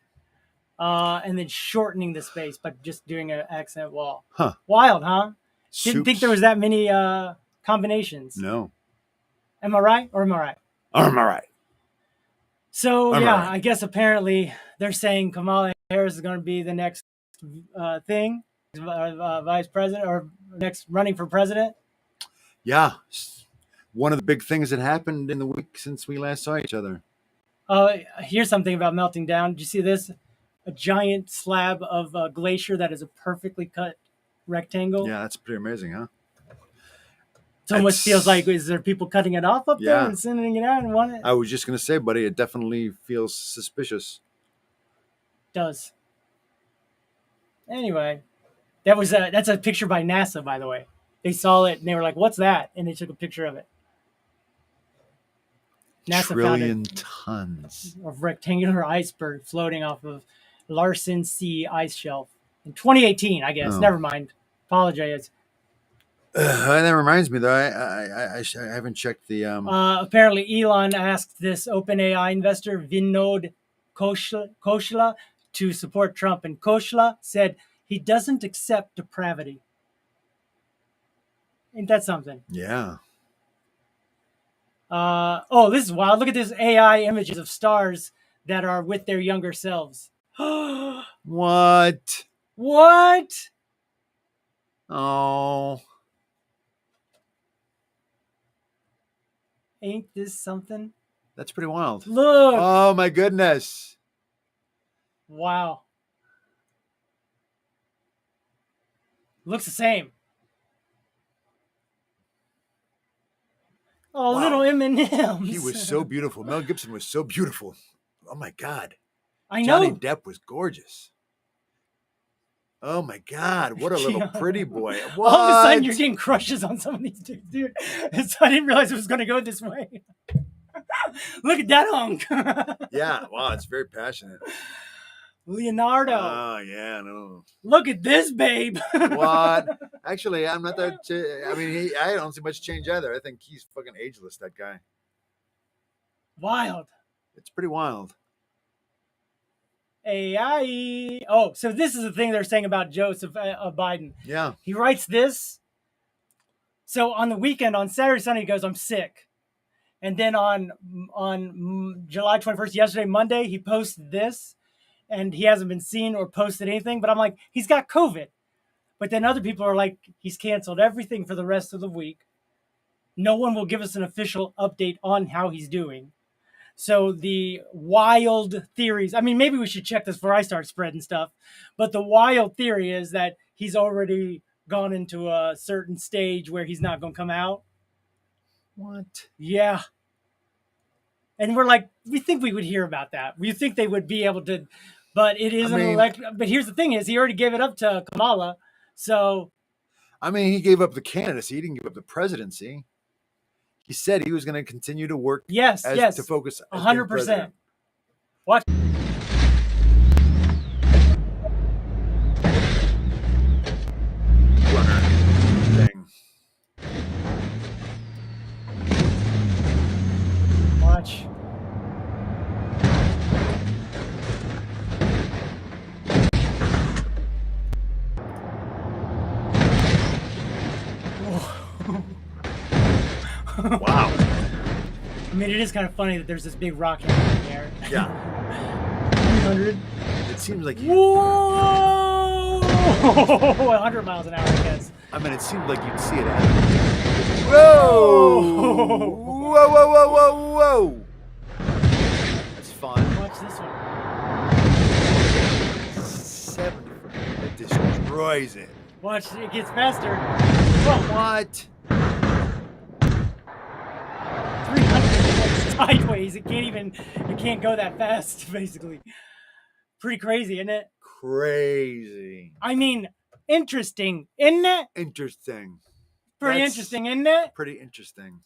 And then shortening the space by just doing an accent wall. Huh. Wild, huh? Didn't think there was that many combinations. No. Am I right or am I right? Am I right? So, I guess apparently they're saying Kamala Harris is going to be the next thing, vice president or next running for president. Yeah. One of the big things that happened in the week since we last saw each other. Here's something about melting down. Did you see this? A giant slab of glacier that is a perfectly cut rectangle. Yeah, that's pretty amazing, huh? It almost feels like, is there people cutting it off up there and sending it out and want it? I was just going to say, buddy, it definitely feels suspicious. Does. Anyway, that's a picture by NASA, by the way. They saw it and they were like, what's that? And they took a picture of it. NASA trillion found tons of rectangular iceberg floating off of Larsen C ice shelf in 2018. I guess. Oh. Never mind. Apologize. That reminds me, though. I haven't checked the. Apparently, Elon asked this OpenAI investor Vinod Khosla to support Trump, and Khosla said he doesn't accept depravity. Ain't that something? Yeah. Oh, this is wild. Look at this AI images of stars that are with their younger selves. What? What? Oh. Ain't this something? That's pretty wild. Look. Oh, my goodness. Wow. Looks the same. Oh, Wow. little M&M's. He was so beautiful. Mel Gibson was so beautiful. Oh, my God. I know. Johnny Depp was gorgeous. Oh, my God. What a little pretty boy. What? All of a sudden, you're getting crushes on some of these dudes, dude. So I didn't realize it was going to go this way. Look at that hunk. Yeah. Wow. It's very passionate. Leonardo. Oh, yeah. No. Look at this, babe. What? Actually, I'm not that. I mean, I don't see much change either. I think he's fucking ageless, that guy. Wild. It's pretty wild. AI. Oh, so this is the thing they're saying about Joseph Biden. Yeah. He writes this. So on the weekend, on Saturday, Sunday, he goes, I'm sick. And then on July 21st, yesterday, Monday, he posted this. And he hasn't been seen or posted anything. But I'm like, he's got COVID. But then other people are like, he's canceled everything for the rest of the week. No one will give us an official update on how he's doing. So the wild theories, I mean, maybe we should check this before I start spreading stuff. But the wild theory is that he's already gone into a certain stage where he's not going to come out. What? Yeah. And we're like, we think we would hear about that. We think they would be able to, but it isn't But here's the thing is he already gave it up to Kamala. So. I mean, he gave up the candidacy. He didn't give up the presidency. He said he was going to continue to work. Yes. To focus. 100%. Watch. Runner thing. Watch. Wow. I mean, it is kind of funny that there's this big rocket in the air. Yeah. 300. It seems like. Whoa! 100 miles an hour, I guess. I mean, it seemed like you'd see it happen. Whoa! Whoa, whoa, whoa, whoa, whoa! That's fun. Watch this one. 70. It destroys it. Watch, it gets faster. What? 300 sideways. It can't go that fast, basically. Pretty crazy, isn't it? Crazy. I mean, interesting, isn't it? Interesting. Pretty interesting, isn't it? Pretty interesting.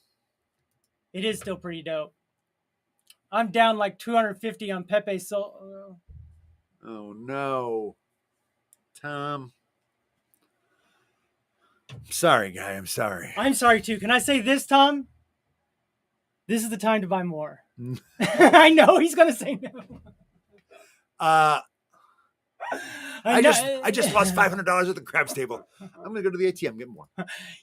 It is still pretty dope. I'm down like 250 on Pepe Oh no. Tom. I'm sorry, guy. I'm sorry. I'm sorry too. Can I say this, Tom? This is the time to buy more. I know he's gonna say no. I just lost $500 at the craps table. I'm gonna go to the ATM, get more.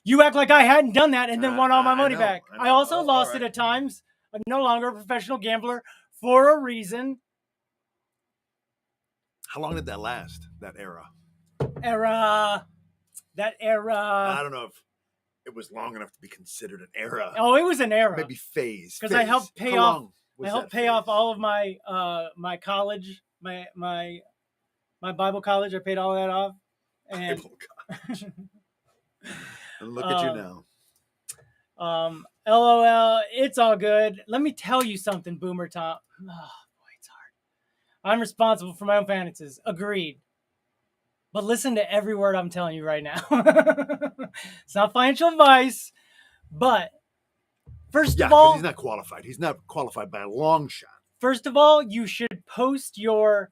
You act like I hadn't done that and then won all my money know, back. I know. I also Oh, lost all it right. at times. I'm no longer a professional gambler for a reason. How long did that last? That era? That era. I don't know if it was long enough to be considered an era. Oh, it was an era. Maybe phase. Because I helped pay How off. long was I helped that pay phase? off all of my my college, my Bible college. I paid all that off. And Bible college. And look at you now. LOL. It's all good. Let me tell you something, Boomer Tom. Oh boy, it's hard. I'm responsible for my own finances. Agreed. But listen to every word I'm telling you right now. It's not financial advice, but First Yeah, of all, he's not qualified. He's not qualified by a long shot. First of all, you should post your,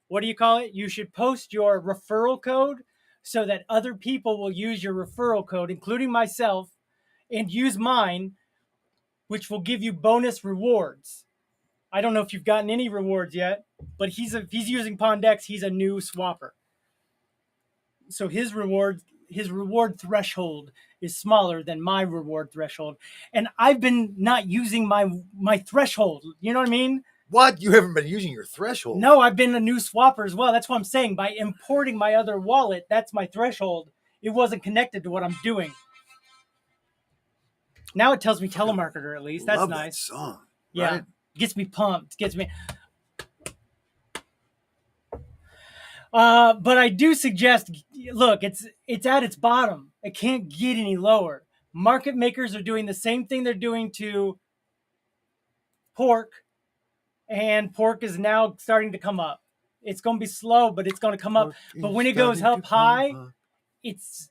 what do you call it? You should post your referral code so that other people will use your referral code, including myself, and use mine, which will give you bonus rewards. I don't know if you've gotten any rewards yet, but if he's using Pondex, he's a new swapper. So his reward threshold is smaller than my reward threshold. And I've been not using my threshold. You know what I mean? What? You haven't been using your threshold? No, I've been a new swapper as well. That's what I'm saying. By importing my other wallet, that's my threshold. It wasn't connected to what I'm doing. Now it tells me telemarketer at least. That's Love nice. That song. Yeah. Right? Gets me pumped. Gets me. But I do suggest, look, it's at its bottom. It can't get any lower. Market makers are doing the same thing they're doing to pork, and pork is now starting to come up. It's going to be slow, but it's going to come up. But when it goes up high, it's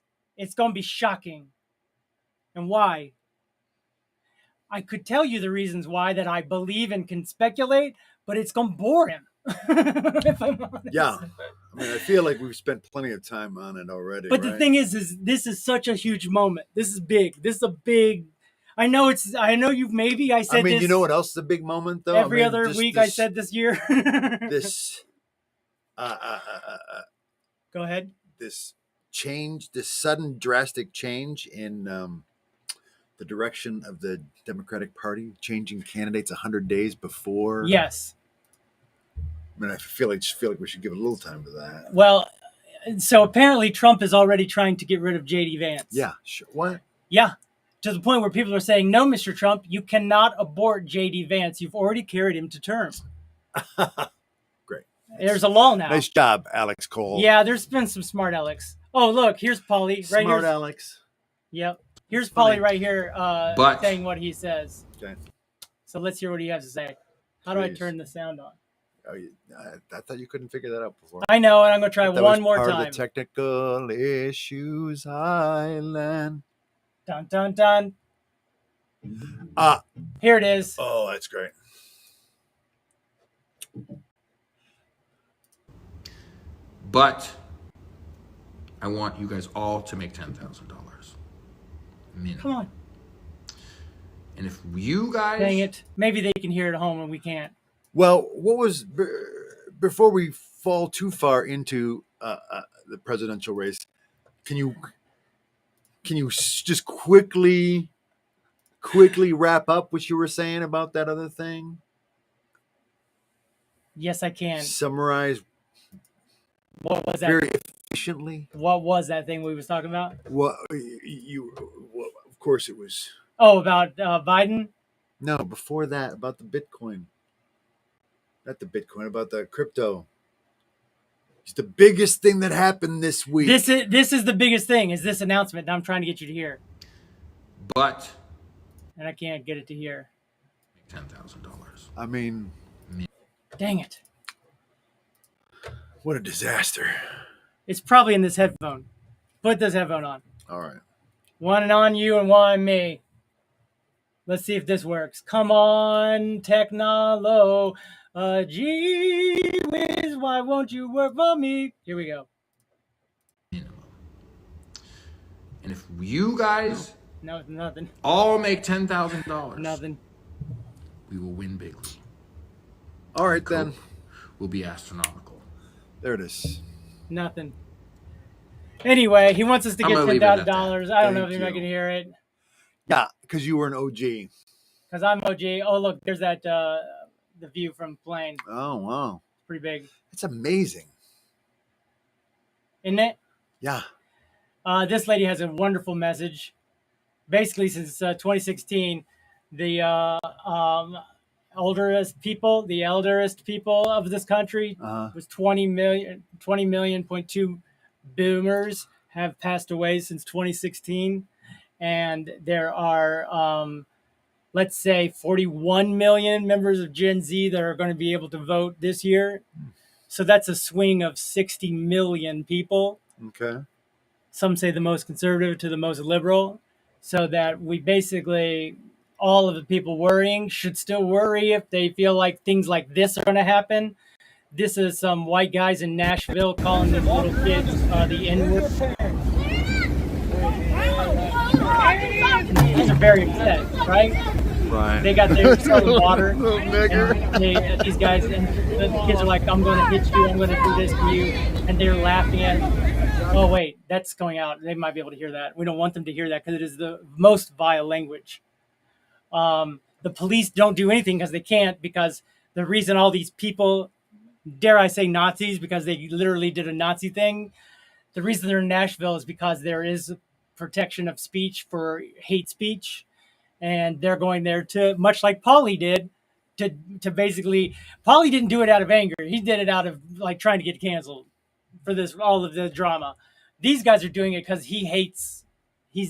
going to be shocking. And why? I could tell you the reasons why that I believe and can speculate, but it's going to bore him. If I'm honest. Yeah. I mean, I feel like we've spent plenty of time on it already. But the thing is this is such a huge moment. This is big. This is a big. I know you've maybe I said. I mean, this you know what else is a big moment though? Every other week I said this year. This. Go ahead. This change, this sudden drastic change in the direction of the Democratic Party, changing candidates 100 days before. Yes. I mean, I feel like we should give it a little time to that. Well, so apparently Trump is already trying to get rid of J.D. Vance. Yeah, sure. What? Yeah, to the point where people are saying, no, Mr. Trump, you cannot abort J.D. Vance. You've already carried him to term. Great. There's a lull now. Nice job, Alex Cole. Yeah, there's been some smart Alex. Oh, look, here's Paulie. Right smart here. Alex. Yep. Here's Paulie right here saying what he says. Okay. So let's hear what he has to say. How do I Please. turn the sound on? Oh, I thought you couldn't figure that out before. I know, and I'm going to try That one was more part time. of the technical issues island. Dun, dun, dun. Here it is. Oh, that's great. But I want you guys all to make $10,000 minimum. Come on. And if you guys... Dang it. Maybe they can hear it at home and we can't. Well, what was before we fall too far into the presidential race? Can you just quickly wrap up what you were saying about that other thing? Yes, I can. Summarize. What was that? Very efficiently. What was that thing we was talking about? Well, of course it was. Oh, about Biden? No, before that, about the Bitcoin. Not the Bitcoin, about the crypto. It's the biggest thing that happened this week. This is the biggest thing, is this announcement that I'm trying to get you to hear. But. And I can't get it to hear. $10,000. I mean. Dang it. What a disaster. It's probably in this headphone. Put this headphone on. All right. One on you and one on me. Let's see if this works. Come on, technolo. Gee whiz, why won't you work for me? Here we go. Minimum. And if you guys no nothing. All make $10,000. Nothing. We will win bigly. All right, then. Will be astronomical. There it is. Nothing. Anyway, he wants us to get $10,000. I don't know if you're not going to hear it. Yeah, because you were an OG. Because I'm OG. Oh, look, there's that the view from plane. Oh, wow. It's pretty big. It's amazing. Isn't it? Yeah. This lady has a wonderful message. Basically, since 2016, the elderest people of this country was 20.2 boomers have passed away since 2016. And there are, let's say, 41 million members of Gen Z that are going to be able to vote this year. So that's a swing of 60 million people. Okay. Some say the most conservative to the most liberal. So that we basically all of the people worrying should still worry if they feel like things like this are going to happen. This is some white guys in Nashville calling these little kids the N-word. These are very upset, right? Right. They got their selling water. And these guys, and the kids are like, I'm going to hit you, I'm going to do this to you. And they're laughing at it. Oh, wait, that's going out. They might be able to hear that. We don't want them to hear that because it is the most vile language. The police don't do anything because they can't, because the reason all these people, dare I say Nazis, because they literally did a Nazi thing. The reason they're in Nashville is because there is protection of speech for hate speech. And they're going there to, much like Paulie did, to basically, Paulie didn't do it out of anger. He did it out of like trying to get canceled for this, all of the drama. These guys are doing it because he's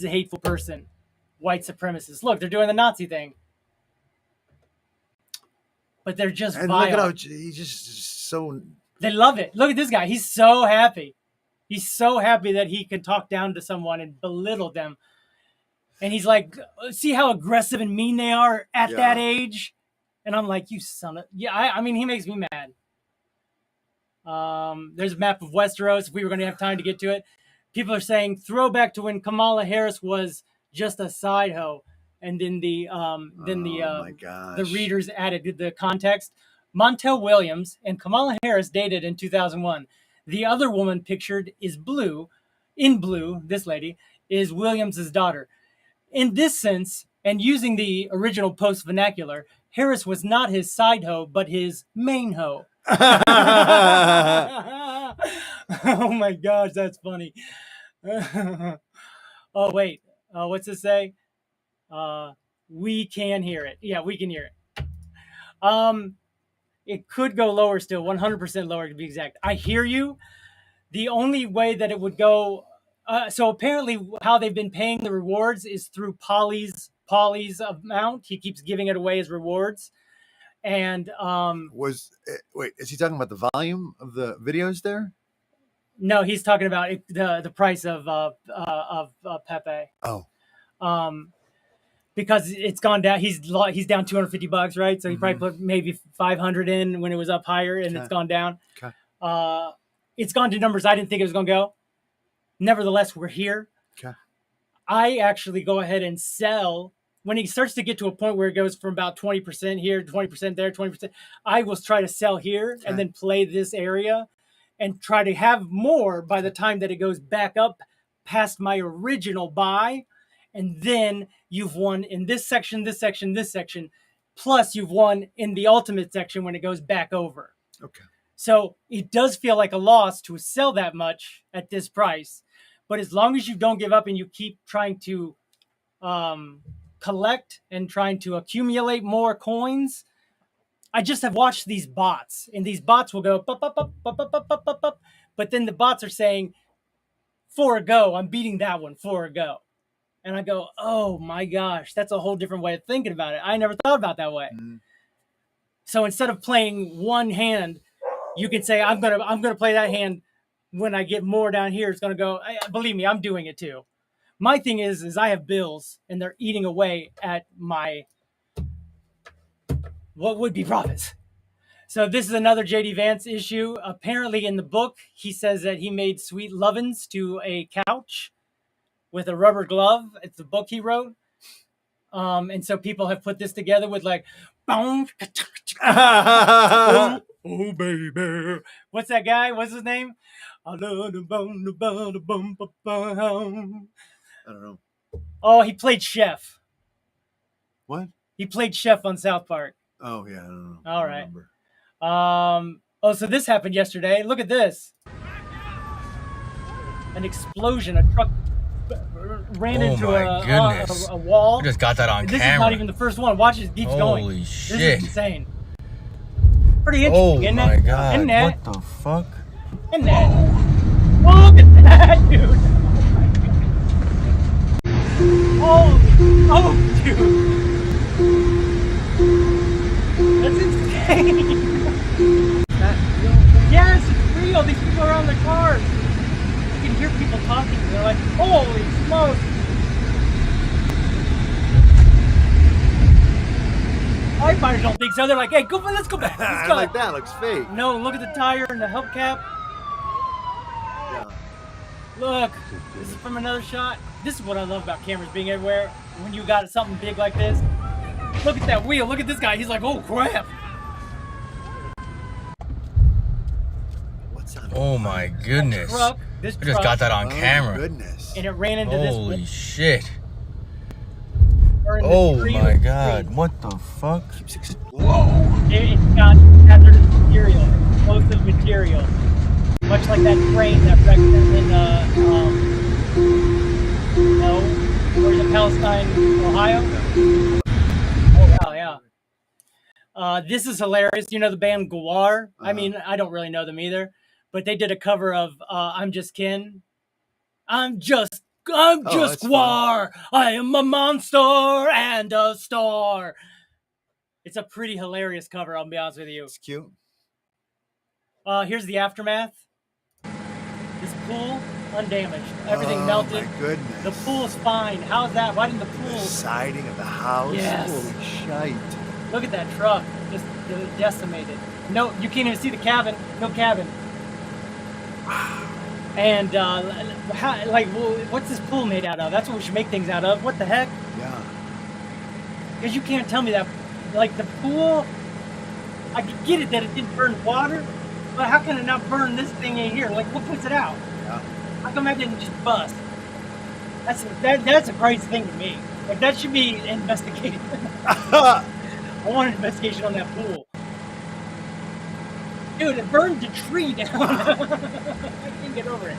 a hateful person, white supremacist. Look, they're doing the Nazi thing. But they're just And vile. look at how he's just so... They love it. Look at this guy. He's so happy. He's so happy that he can talk down to someone and belittle them. And he's like, see how aggressive and mean they are at that age? And I'm like, you son of... Yeah, I mean, he makes me mad. There's a map of Westeros, if we were going to have time to get to it. People are saying throwback to when Kamala Harris was just a side hoe. And then the readers added the context. Montel Williams and Kamala Harris dated in 2001. The other woman pictured is blue. In blue, this lady, is Williams' daughter. In this sense, and using the original post vernacular, Harris was not his side hoe, but his main hoe. Oh my gosh, that's funny. Oh, wait. What's this say? We can hear it. Yeah, we can hear it. It could go lower still, 100% lower to be exact. I hear you. The only way that it would go... so apparently how they've been paying the rewards is through Paulie's amount. He keeps giving it away as rewards. And wait, is he talking about the volume of the videos there? No, he's talking about the price of Pepe. Oh. Because it's gone down. He's down $250, right? So he probably put maybe 500 in when it was up higher, and it's gone down. Okay. It's gone to numbers I didn't think it was going to go. Nevertheless, we're here. Okay. I actually go ahead and sell when he starts to get to a point where it goes from about 20% here, 20% there, 20%. I will try to sell here and then play this area and try to have more by the time that it goes back up past my original buy. And then you've won in this section, this section, this section. Plus you've won in the ultimate section when it goes back over. Okay. So it does feel like a loss to sell that much at this price. But as long as you don't give up and you keep trying to collect and trying to accumulate more coins, I just have watched these bots. And these bots will go, bup, bup, bup, bup, bup, bup, bup, bup, bup. But then the bots are saying, for a go, I'm beating that one, for a go. And I go, oh my gosh, that's a whole different way of thinking about it. I never thought about that way. So instead of playing one hand, you can say, I'm gonna play that hand. When I get more down here, it's gonna go. Believe me, I'm doing it too. My thing is I have bills and they're eating away at my what would be profits. So this is another JD Vance issue. Apparently in the book, he says that he made sweet lovin's to a couch with a rubber glove. It's the book he wrote. And so people have put this together with like, oh baby. What's that guy? What's his name? I don't know. Oh, he played Chef. What? He played Chef on South Park. Oh, yeah, I don't know. All right. Oh, so this happened yesterday. Look at this. An explosion. A truck ran into a wall. I just got that on this camera. This is not even the first one. Watch, it keeps going. Holy shit. This is insane. Pretty interesting, isn't it? Oh my god. Isn't it? What the fuck? Isn't it? Look at that, dude. Oh, dude. That's insane. Yes, it's real. These people are on their cars. You can hear people talking. They're like, holy smokes. firefighters don't think so. They're like, hey, let's go back. Let's go. Like that looks fake. No, look at the tire and the hubcap. Yeah. Look, this is from another shot. This is what I love about cameras being everywhere. When you got something big like this, look at that wheel. Look at this guy. He's like, oh crap. What's on? Oh my goodness! This I just got that on camera. Goodness. And it ran into Holy this. shit! Oh my god! What the fuck? Whoa! It's got hazardous material, explosive material, much like that train that wrecked in where's it, Palestine, Ohio? Oh wow, yeah. This is hilarious. You know the band Gwar? I mean, I don't really know them either, but they did a cover of "I'm Just Kin." I'm just Gwar. I am a monster and a star. It's a pretty hilarious cover, I'll be honest with you. It's cute. Here's the aftermath. This pool, undamaged. Everything melted. My goodness. The pool is fine. How's that? Why didn't the pool? The siding of the house. Yes. Holy shite. Look at that truck, just decimated. No, you can't even see the cabin. No cabin. And what's this pool made out of? That's what we should make things out of. What the heck? Yeah. Because you can't tell me that, like the pool. I could get it that it didn't burn water, but how can it not burn this thing in here? Like, what puts it out? Yeah. How come that didn't just bust? That's a crazy thing to me. Like that should be investigated. I want an investigation on that pool. Dude, it burned the tree down. I can't get over it.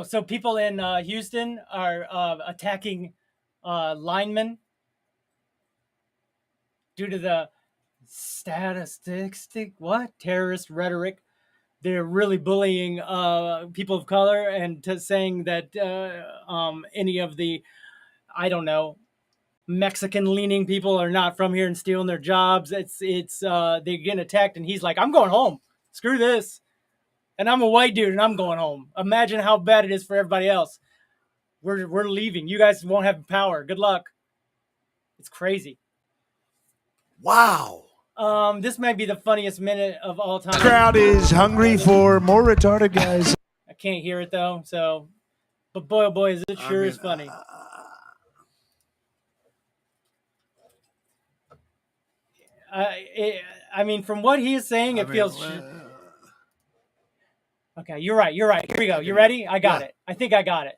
So people in Houston are attacking linemen due to the terrorist rhetoric. They're really bullying people of color and saying that any of the, I don't know, Mexican-leaning people are not from here and stealing their jobs. They're getting attacked, and he's like, "I'm going home. Screw this." And I'm a white dude, and I'm going home. Imagine how bad it is for everybody else. We're leaving. You guys won't have power. Good luck. It's crazy. Wow. This might be the funniest minute of all time. The crowd is hungry for more retarded guys. I can't hear it though. So, but boy, oh boy, is it sure is funny. I mean, from what he is saying, it feels. Okay, you're right. Here we go. You ready? I got it. I think I got it.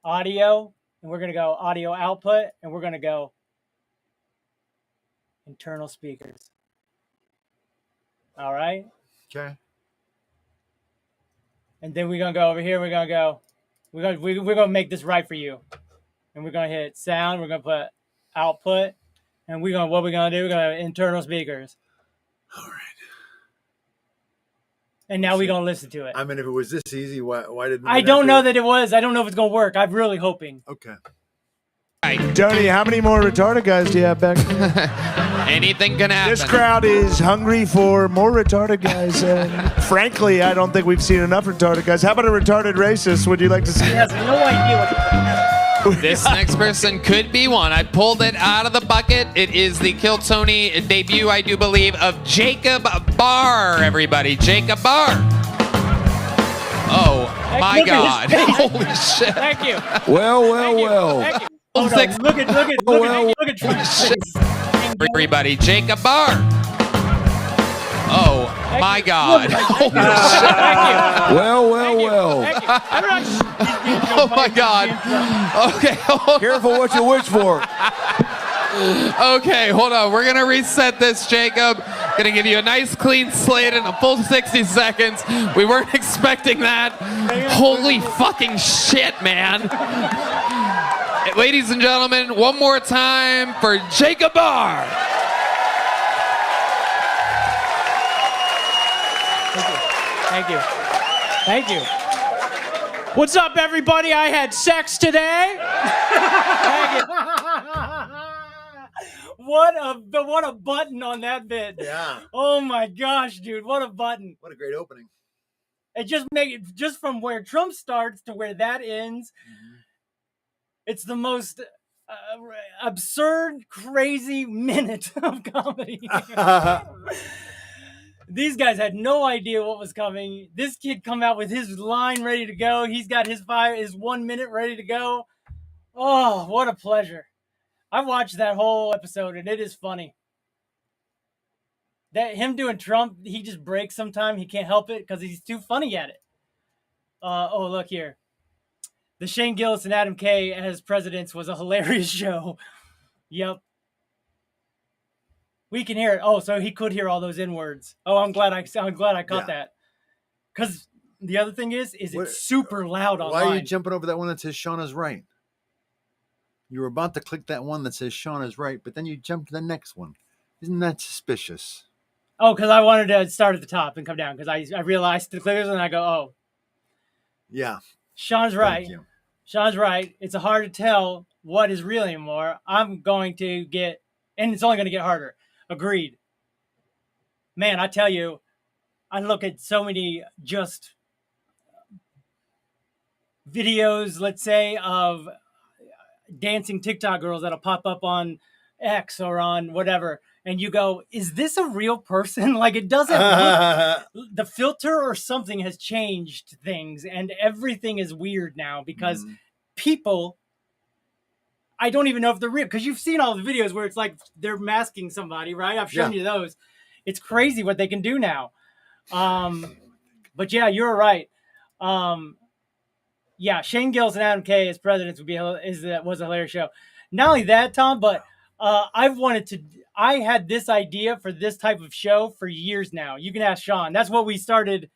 Audio, and we're gonna go audio output, and we're gonna go internal speakers. All right. Okay. And then we're gonna go over here. We're gonna make this right for you, and we're gonna hit sound. We're gonna put output. And what we're gonna do? We're gonna have internal speakers. All right. And now we're gonna listen to it. I mean, if it was this easy, why didn't? I don't know that it was. I don't know if it's gonna work. I'm really hoping. Okay. Tony, how many more retarded guys do you have back there? Anything can happen. This crowd is hungry for more retarded guys. And frankly, I don't think we've seen enough retarded guys. How about a retarded racist? Would you like to see? He has no idea what's going on. This next person could be one. I pulled it out of the bucket. It is the Kill Tony debut, I do believe, of Jacob Barr, everybody. Jacob Barr. Oh, my God. Holy shit. Thank you. Well. Thank you. Hold on. Look at Trump's face. Everybody, Jacob Barr. Oh, my God. Holy shit. Thank you. Well. Thank you. Oh, my God. Okay. Careful what you wish for. Okay, hold on. We're going to reset this, Jacob. Going to give you a nice clean slate in a full 60 seconds. We weren't expecting that. Holy fucking shit, man. Ladies and gentlemen, one more time for Jacob Barr. Thank you. What's up, everybody? I had sex today. What a button on that bit. Yeah. Oh my gosh, dude! What a button. What a great opening. It just from where Trump starts to where that ends. Mm-hmm. It's the most absurd, crazy minute of comedy. These guys had no idea what was coming. This kid come out with his line ready to go. He's got his 1 minute ready to go. Oh, what a pleasure. I watched that whole episode and it is funny. That him doing Trump, he just breaks sometime. He can't help it because he's too funny at it. Oh, look here. The Shane Gillis and Adam Kay as presidents was a hilarious show. Yep. We can hear it. Oh, so he could hear all those N-words. Oh, I'm glad I caught that. Because the other thing is it's super loud online. Why are you jumping over that one that says Sean is right? You were about to click that one that says Sean is right, but then you jump to the next one. Isn't that suspicious? Oh, because I wanted to start at the top and come down because I realized the clickers and I go, oh. Yeah. Sean's right. Sean's right. It's hard to tell what is real anymore. I'm going to get, and it's only going to get harder. Agreed. Man, I tell you, I look at so many just videos, let's say, of dancing TikTok girls that'll pop up on X or on whatever, and you go, is this a real person? Like, it doesn't look, the filter or something has changed things, and everything is weird now because people, I don't even know if they're real, because you've seen all the videos where it's like they're masking somebody, right? I've shown you those. It's crazy what they can do now. But yeah, you're right. Yeah, Shane Gillis and Adam Kay as presidents was a hilarious show. Not only that, Tom, but I had this idea for this type of show for years now. You can ask Sean. That's what we started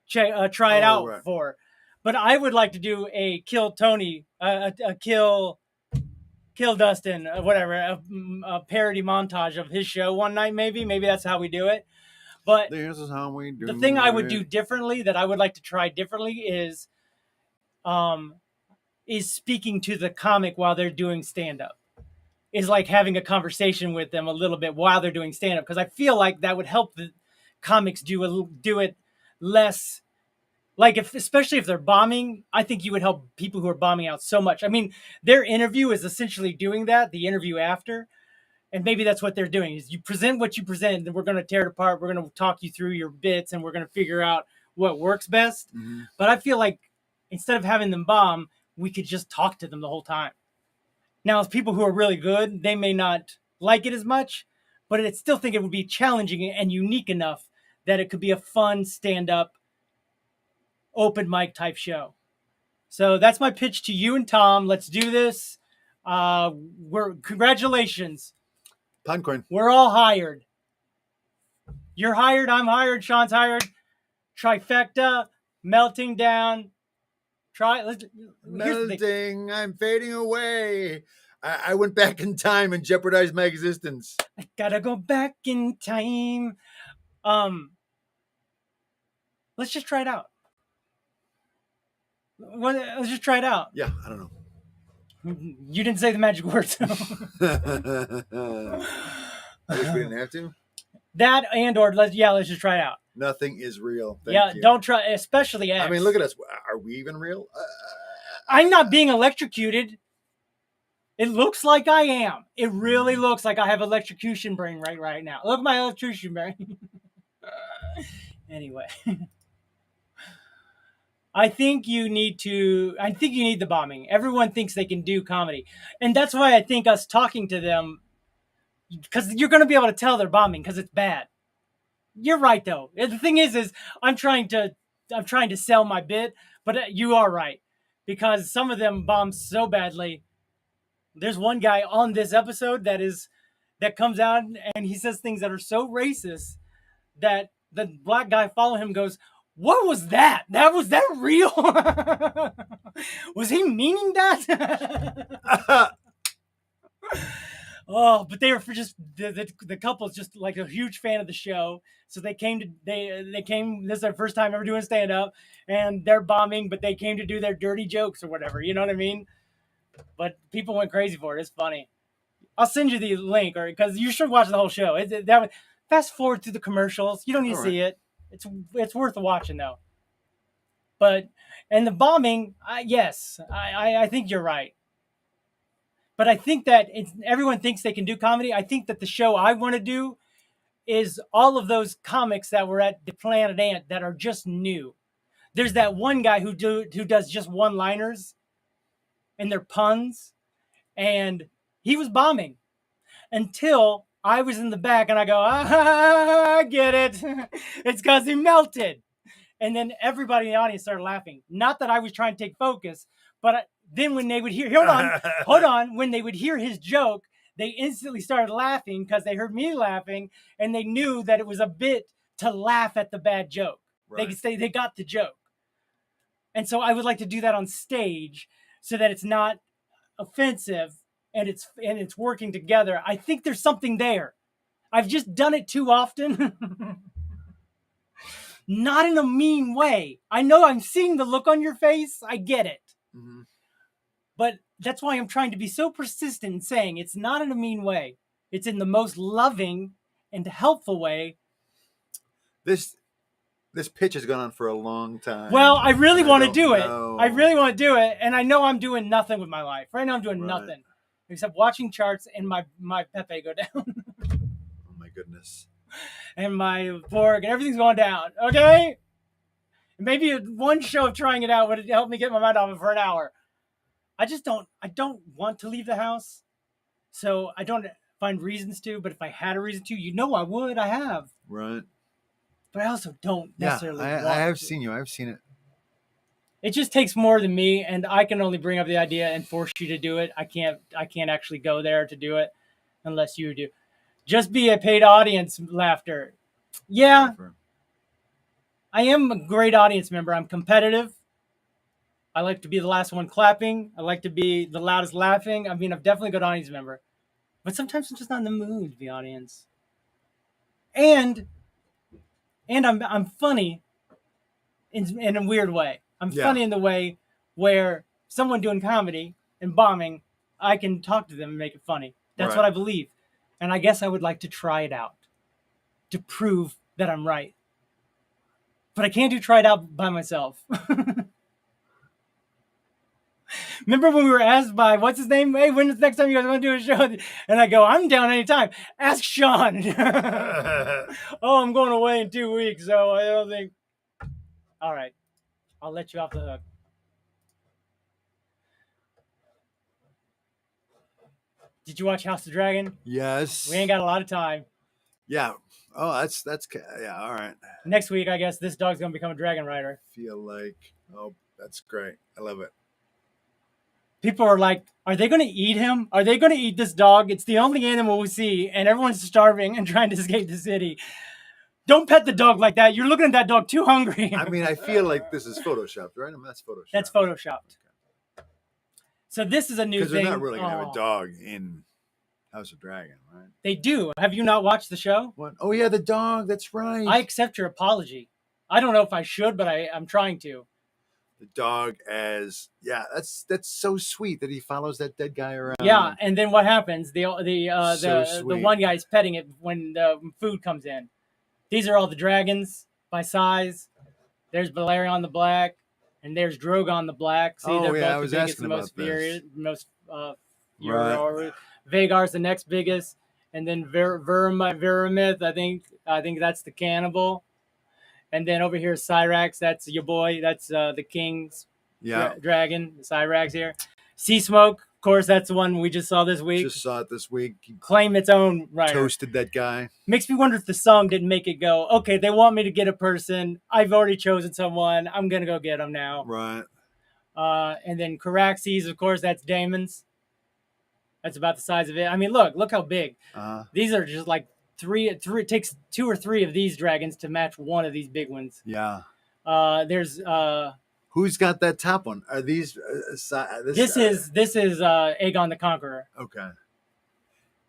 try it out for. But I would like to do a kill Tony, a kill Dustin, whatever, a parody montage of his show one night, maybe. Maybe that's how we do it. But this is how we do the thing I would do differently, that I would like to try differently, is speaking to the comic while they're doing stand-up. Is like having a conversation with them a little bit while they're doing stand-up, because I feel like that would help the comics do it less. Like, especially if they're bombing, I think you would help people who are bombing out so much. I mean, their interview is essentially doing that, the interview after. And maybe that's what they're doing, is you present what you present, and then we're going to tear it apart. We're going to talk you through your bits, and we're going to figure out what works best. But I feel like instead of having them bomb, we could just talk to them the whole time. Now, as people who are really good, they may not like it as much, but I still think it would be challenging and unique enough that it could be a fun stand-up, open mic type show. So that's my pitch to you and Tom. Let's do this. Congratulations. Poundcoin. We're all hired. You're hired. I'm hired. Sean's hired. Trifecta. Melting down. Melting. I'm fading away. I went back in time and jeopardized my existence. I gotta go back in time. Let's just try it out. Let's just try it out. Yeah, I don't know. You didn't say the magic words. I wish we didn't have to. That let's just try it out. Nothing is real. Thank you. Don't try, especially X. I mean, look at us. Are we even real? I'm not being electrocuted. It looks like I am. It really looks like I have electrocution brain right now. Look at my electrocution brain. Anyway. I think you need the bombing. Everyone thinks they can do comedy. And that's why I think us talking to them, because you're going to be able to tell they're bombing because it's bad. You're right, though. The thing is I'm trying to sell my bit, but you are right, because some of them bomb so badly. There's one guy on this episode that comes out and he says things that are so racist that the black guy following him goes, "What was that? Was that real? Was he meaning that?" Oh, but they were just the couple's just like a huge fan of the show, so they came. This is their first time ever doing stand up, and they're bombing, but they came to do their dirty jokes or whatever. You know what I mean? But people went crazy for it. It's funny. I'll send you the link, because you should watch the whole show. Fast forward through the commercials. You don't need to see it. It's worth watching though. And the bombing, yes, I think you're right. But I think that everyone thinks they can do comedy. I think that the show I want to do is all of those comics that were at the Planet Ant that are just new. There's that one guy who does just one-liners and they're puns, and he was bombing until I was in the back and I go, I get it. It's because he melted. And then everybody in the audience started laughing. Not that I was trying to take focus, but then when they would hear, hold on, when they would hear his joke, they instantly started laughing because they heard me laughing and they knew that it was a bit to laugh at the bad joke. Right. They got the joke. And so I would like to do that on stage so that it's not offensive and it's working together. I think there's something there. I've just done it too often. Not in a mean way. I know I'm seeing the look on your face. I get it. Mm-hmm. But that's why I'm trying to be so persistent in saying it's not in a mean way. It's in the most loving and helpful way. This pitch has gone on for a long time. Well, I really want to do it. I really want to do it. And I know I'm doing nothing with my life. Right now I'm doing nothing except watching charts and my PEPE go down. Oh my goodness. And my Borg and everything's going down. Okay? Maybe one show of trying it out would help me get my mind off it for an hour. I don't want to leave the house. So I don't find reasons to, but if I had a reason to, I would. I have. Right. But I also don't necessarily want I have to. seen you. I've seen it. It just takes more than me, and I can only bring up the idea and force you to do it. I can't actually go there to do it unless you do. Just be a paid audience laughter. Yeah. I am a great audience member. I'm competitive. I like to be the last one clapping. I like to be the loudest laughing. I mean, I'm definitely a good audience member. But sometimes I'm just not in the mood to be audience. And I'm funny in a weird way. I'm funny in the way where someone doing comedy and bombing, I can talk to them and make it funny. That's what I believe. And I guess I would like to try it out to prove that I'm right. But I can't try it out by myself. Remember when we were asked by, what's his name? Hey, when's the next time you guys want to do a show? And I go, I'm down anytime. Ask Sean. Oh, I'm going away in 2 weeks, so I don't think. All right. I'll let you off the hook. Did you watch House of Dragon? Yes. We ain't got a lot of time. Yeah. Oh, that's yeah. All right. Next week, I guess this dog's gonna become a dragon rider. Feel like, oh, that's great. I love it. People are like, are they gonna eat him? Are they gonna eat this dog? It's the only animal we see, and everyone's starving and trying to escape the city. Don't pet the dog like that. You're looking at that dog too hungry. I mean, I feel like this is photoshopped, right? I mean, that's photoshopped. That's photoshopped. Okay. So this is a new thing. Because they're not really gonna have a dog in House of Dragon, right? They do. Have you not watched the show? What? Oh yeah, the dog. That's right. I accept your apology. I don't know if I should, but I'm trying to. The dog that's so sweet that he follows that dead guy around. Yeah, and then what happens? The one guy's petting it when the food comes in. These are all the dragons by size. There's Balerion the Black, and there's Drogon the Black. See, they're both the biggest and most right. Vagar's the next biggest, and then Viramith. I think that's the cannibal. And then over here, Cyrax, that's your boy. That's the king's dragon, Cyrax here. Sea Smoke, of course, that's the one we just saw this week. Just saw it this week. Claim its own right. Toasted that guy. Makes me wonder if the song didn't make it go, okay, they want me to get a person. I've already chosen someone. I'm going to go get them now. Right. And then Caraxes, of course, that's Damon's. That's about the size of it. I mean, look how big. These are just like three. It takes 2 or 3 of these dragons to match one of these big ones. Yeah. There's who's got that top one? Are these? This is Aegon the Conqueror. Okay.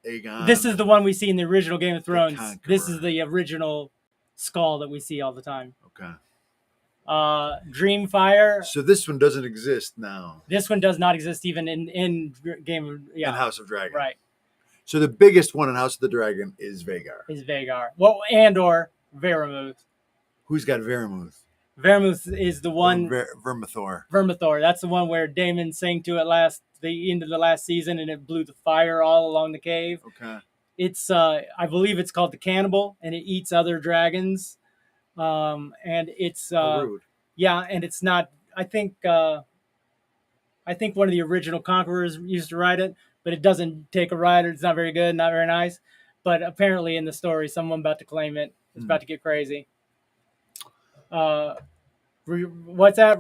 Aegon. This is the one we see in the original Game of Thrones. This is the original skull that we see all the time. Okay. Dreamfire. So this one doesn't exist now. This one does not exist even in Game of in House of Dragon. Right. So the biggest one in House of the Dragon is Vhagar. Well, and/or Varamuth. Who's got Varamuth? Varamuth is the one. Vermithor. Vermithor. That's the one where Daemon sang to it last the end of the last season, and it blew the fire all along the cave. Okay. It's I believe it's called the Cannibal, and it eats other dragons. And it's rude. Yeah, and it's not. I think one of the original conquerors used to ride it, but it doesn't take a rider. It's not very good, not very nice. But apparently in the story, someone about to claim it. It's about to get crazy. What's that?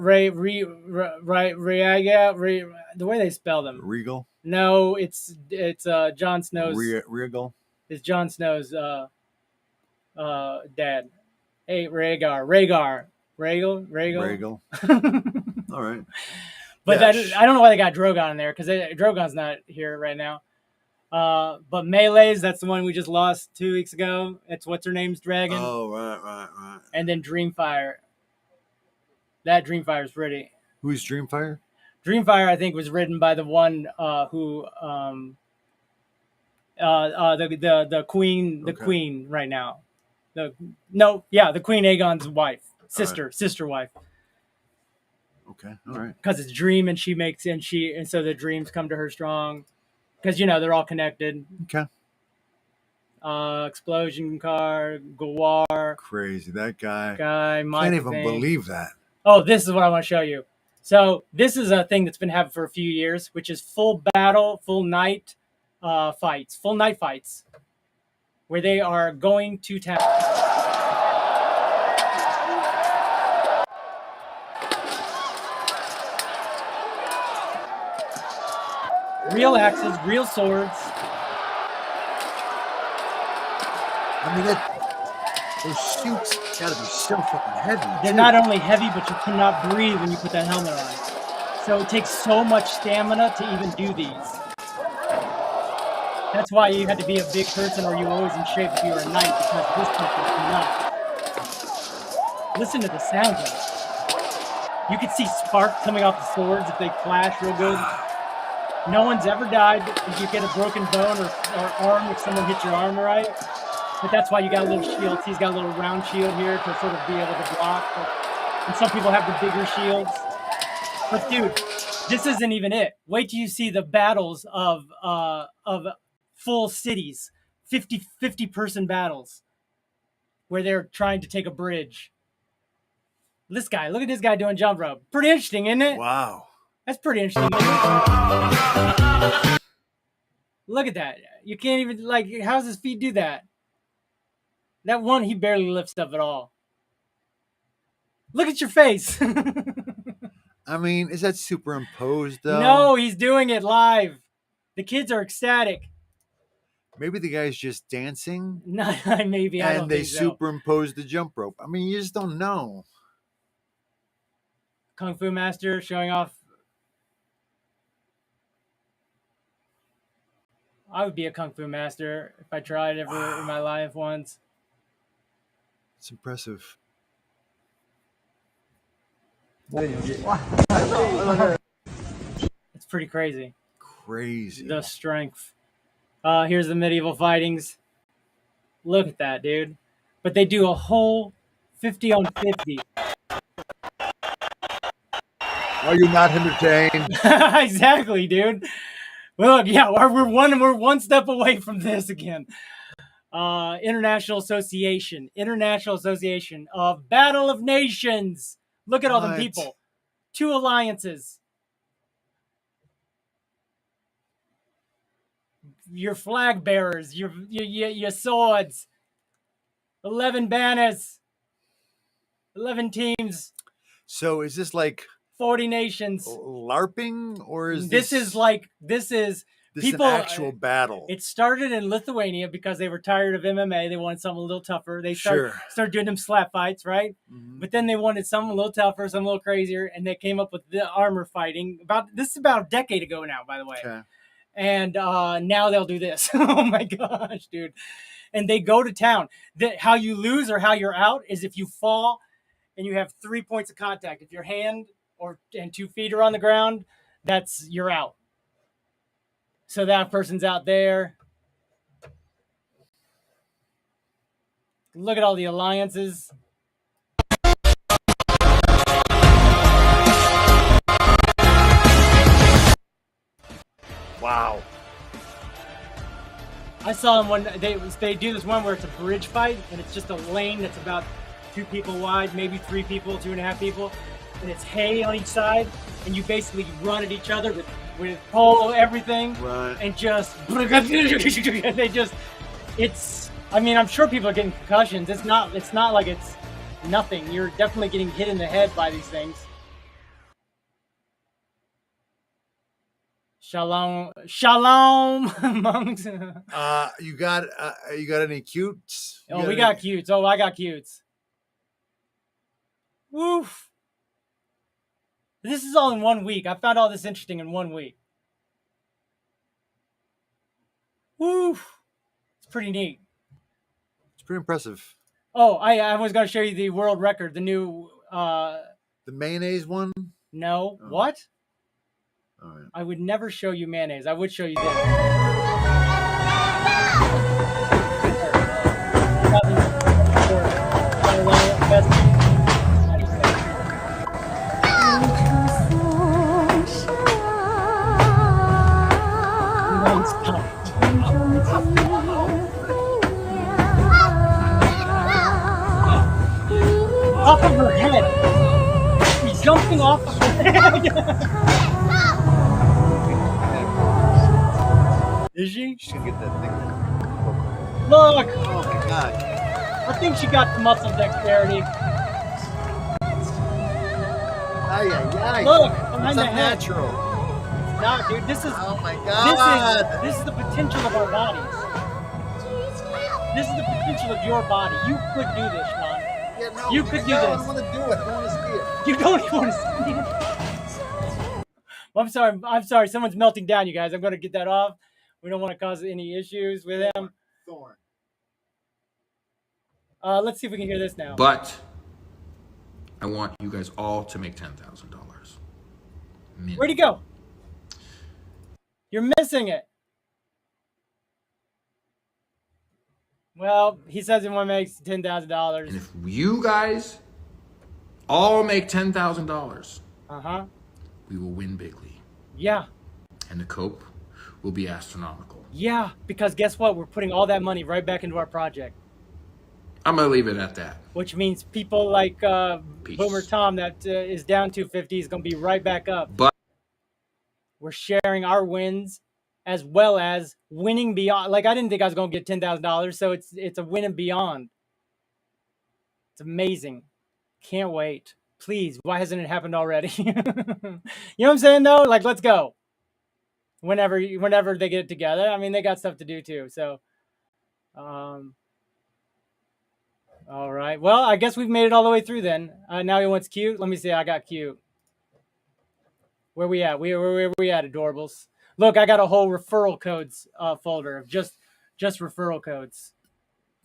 The way they spell them. Regal? No, it's Jon Snow's. Regal? It's Jon Snow's dad. Hey, Rhaegar. Rhaegal. All right. But I don't know why they got Drogon in there, because Drogon's not here right now. But Melee's, that's the one we just lost 2 weeks ago. It's what's her name's dragon. Oh, right. And then Dreamfire. That Dreamfire's pretty. Who's Dreamfire? Dreamfire, I think, was ridden by the one who the queen, queen right now. The Queen Aegon's wife, sister wife. Okay, all right. Because it's Dream, and so the dreams come to her strong, because they're all connected. Okay. Explosion car, Gawar. Crazy, that guy. Can't even believe that. Oh, this is what I want to show you. So this is a thing that's been happening for a few years, which is full night fights, where they are going to town. Real axes, real swords. I mean, those suits gotta be so fucking heavy. They're not only heavy, but you cannot breathe when you put that helmet on. So it takes so much stamina to even do these. That's why you had to be a big person, or you were always in shape if you were a knight, because this person cannot. Listen to the sound of it. You could see sparks coming off the swords if they clash real good. No one's ever died if you get a broken bone or arm if someone hits your arm right. But that's why you got little shields. He's got a little round shield here to sort of be able to block. And some people have the bigger shields. But dude, this isn't even it. Wait till you see the battles of full cities, 50 person battles, where they're trying to take a bridge. Look at this guy doing jump rope. Pretty interesting, isn't it? Wow. That's pretty interesting. Look at that. You can't even, how does his feet do that? That one, he barely lifts up at all. Look at your face. I mean, is that superimposed, though? No, he's doing it live. The kids are ecstatic. Maybe the guy's just dancing. No, maybe. I don't think so. Superimposed the jump rope. I mean, you just don't know. Kung Fu Master showing off. I would be a Kung Fu Master if I tried ever in my life once. It's impressive. It's pretty crazy. Crazy. The strength. Here's the medieval fightings. Look at that, dude. But they do a whole 50 on 50. Are you not entertained? Exactly, dude. Well, look, yeah, we're one step away from this again. International Association of Battle of Nations. Look at all the people. 2 alliances. Your flag bearers, your swords. 11 banners. 11 teams. So is this like 40 nations. LARPing, or is this is people, an actual battle? It started in Lithuania because they were tired of MMA. They wanted something a little tougher. They started doing them slap fights, right? Mm-hmm. But then they wanted something a little tougher, something a little crazier, and they came up with the armor fighting. This is about a decade ago now, by the way. Okay. And now they'll do this. Oh my gosh, dude! And they go to town. How you lose or how you're out is if you fall and you have 3 points of contact. If your hand and 2 feet are on the ground, you're out. So that person's out there. Look at all the alliances. Wow. I saw them when they do this one where it's a bridge fight and it's just a lane that's about 2 people wide, maybe 3 people, 2.5 people, and it's hay on each side, and you basically run at each other with pole, everything, right, and just and they just I mean, I'm sure people are getting concussions. It's not like it's nothing. You're definitely getting hit in the head by these things. Shalom, monks. You got any cutes? Oh, we got cutes. Oh, I got cutes. Woof. This is all in 1 week. I found all this interesting in 1 week. Woof. It's pretty neat. It's pretty impressive. Oh, I was going to show you the world record, the new... the mayonnaise one? No. Oh. What? All right. I would never show you mayonnaise. I would show you this. Off of her head. He's jumping off of her head. Is she? She's gonna get that thing. Look! Oh my god. I think she got the muscle dexterity. Ay, ay, ay. Look! Behind the head. Unnatural. It's not, dude. This is... Oh my god. This is the potential of our bodies. This is the potential of your body. You could do this, Sean. Yeah, no, you could do this. I don't want to do it. I don't want to see it. You don't even want to see it. Well, I'm sorry. Someone's melting down, you guys. I'm going to get that off. We don't want to cause any issues with him. Thorn. Let's see if we can hear this now. But I want you guys all to make $10,000. Where'd he go? You're missing it. Well, he says he want to make $10,000. And if you guys all make $10,000, we will win bigly. Yeah. And the COPE will be astronomical. Yeah, because guess what? We're putting all that money right back into our project. I'm going to leave it at that. Which means people like Boomer Tom that is down 250 is going to be right back up. But we're sharing our wins as well as winning beyond. Like, I didn't think I was going to get $10,000, so it's a win and beyond. It's amazing. Can't wait. Please, why hasn't it happened already? You know what I'm saying, though? Like, let's go. Whenever they get it together. I mean, they got stuff to do, too. So, all right. Well, I guess we've made it all the way through then. Now he wants cute. Let me see. I got cute. Where we at? Where we at, adorables? Look, I got a whole referral codes folder of just referral codes.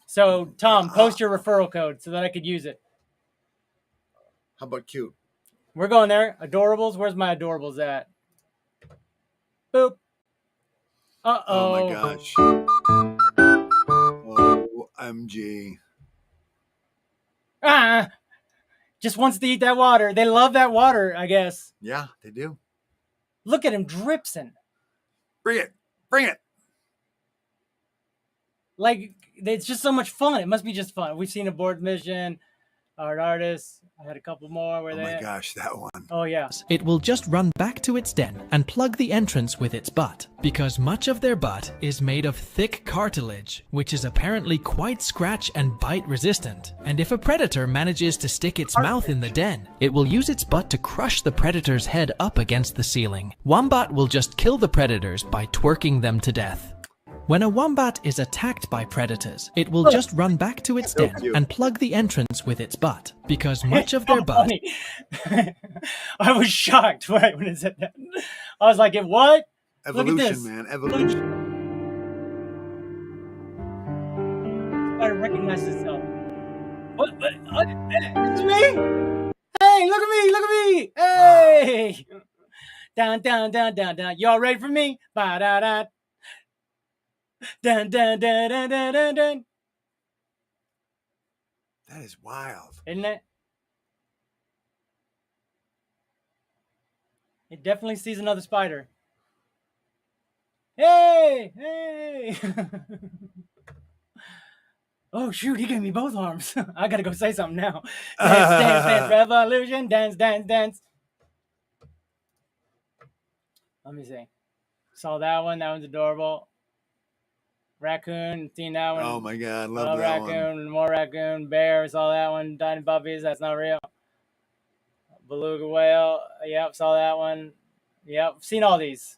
So, Tom, post your referral code so that I could use it. How about cute? We're going there. Adorables. Where's my adorables at? Boop. Uh-oh. Oh, my gosh. OMG. Just wants to eat that water. They love that water, I guess. Yeah, they do. Look at him dripsing. Bring it. Bring it. Like, it's just so much fun. It must be just fun. We've seen a board mission, art artists. I had a couple more. Where oh my gosh, that one. Oh, yeah. It will just run back to its den and plug the entrance with its butt, because much of their butt is made of thick cartilage, which is apparently quite scratch and bite resistant. And if a predator manages to stick its mouth in the den, it will use its butt to crush the predator's head up against the ceiling. Wombat will just kill the predators by twerking them to death. When a wombat is attacked by predators, it will just run back to its den and plug the entrance with its butt, because much of their butt... I was shocked right when it said that. I was like, what? Evolution, look at this. Man. Evolution. I recognize itself. What? It's me? Hey, look at me. Look at me. Hey. Down, down, down, down, down. Y'all ready for me? Ba-da-da. Dun, dun, dun, dun, dun, dun, dun. That is wild. Isn't it? It definitely sees another spider. Hey, hey. Oh, shoot, he gave me both arms. I got to go say something now. Dance, dance, dance, revolution, dance, dance, dance. Let me see. Saw that one. That one's adorable. Raccoon, seen that one. Oh my God, love that raccoon, one. More raccoon, bear, saw that one. Dying puppies, that's not real. Beluga whale, yep, saw that one. Yep, seen all these.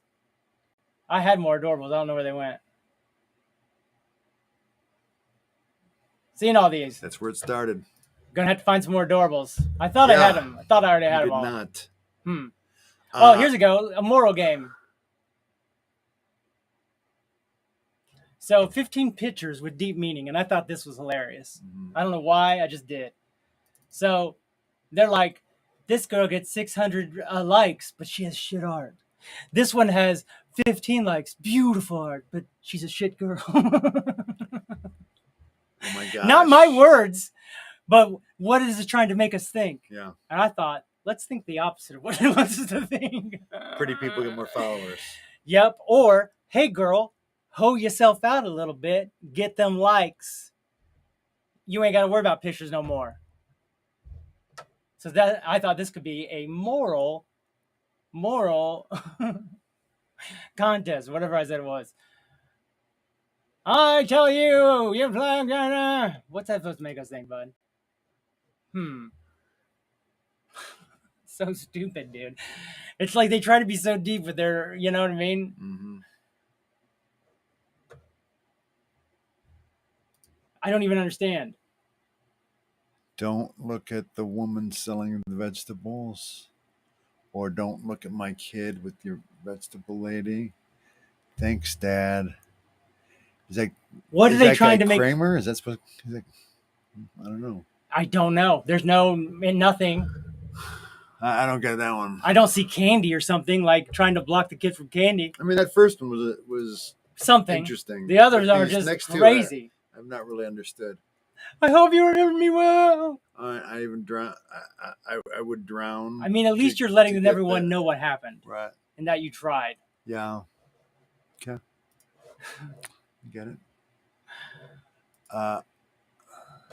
I had more adorables. I don't know where they went. Seen all these. That's where it started. Gonna have to find some more adorables. I thought I had them. I thought I already had them all. Did not. Oh, here's a go. A moral game. So 15 pictures with deep meaning, and I thought this was hilarious. I don't know why, I just did. So they're like, this girl gets 600 likes, but she has shit art. This one has 15 likes, beautiful art, but she's a shit girl. Oh my God. Not my words, but what is it trying to make us think? Yeah. And I thought, let's think the opposite of what it wants us to think. Pretty people get more followers. Yep. Or, hey girl, hoe yourself out a little bit, get them likes. You ain't got to worry about pictures no more. So that I thought this could be a moral contest, whatever I said it was. I tell you, you're flying. What's that supposed to make us think, bud? So stupid, dude. It's like they try to be so deep with their, you know what I mean? Mm-hmm. I don't even understand. Don't look at the woman selling the vegetables. Or don't look at my kid with your vegetable lady. Thanks, Dad. Is that what are they trying to make? Kramer? Is that supposed? I don't know. I don't know. There's nothing. I don't get that one. I don't see candy or something like trying to block the kid from candy. I mean, that first one was something interesting. The others are just crazy. I've not really understood. I hope you remember me well. I even drown. I would drown. I mean, at least you're letting everyone know what happened, right? And that you tried. Yeah. Okay. You get it.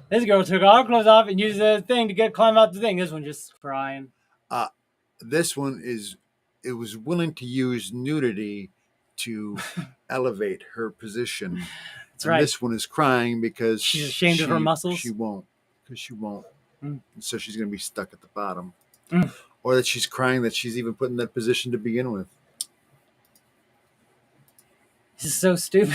This girl took all her clothes off and used the thing to climb out the thing. This one just crying. This one it was willing to use nudity to elevate her position. That's right. This one is crying because she's ashamed of her muscles. She won't. And so she's going to be stuck at the bottom. Mm. Or that she's crying that she's even put in that position to begin with. This is so stupid.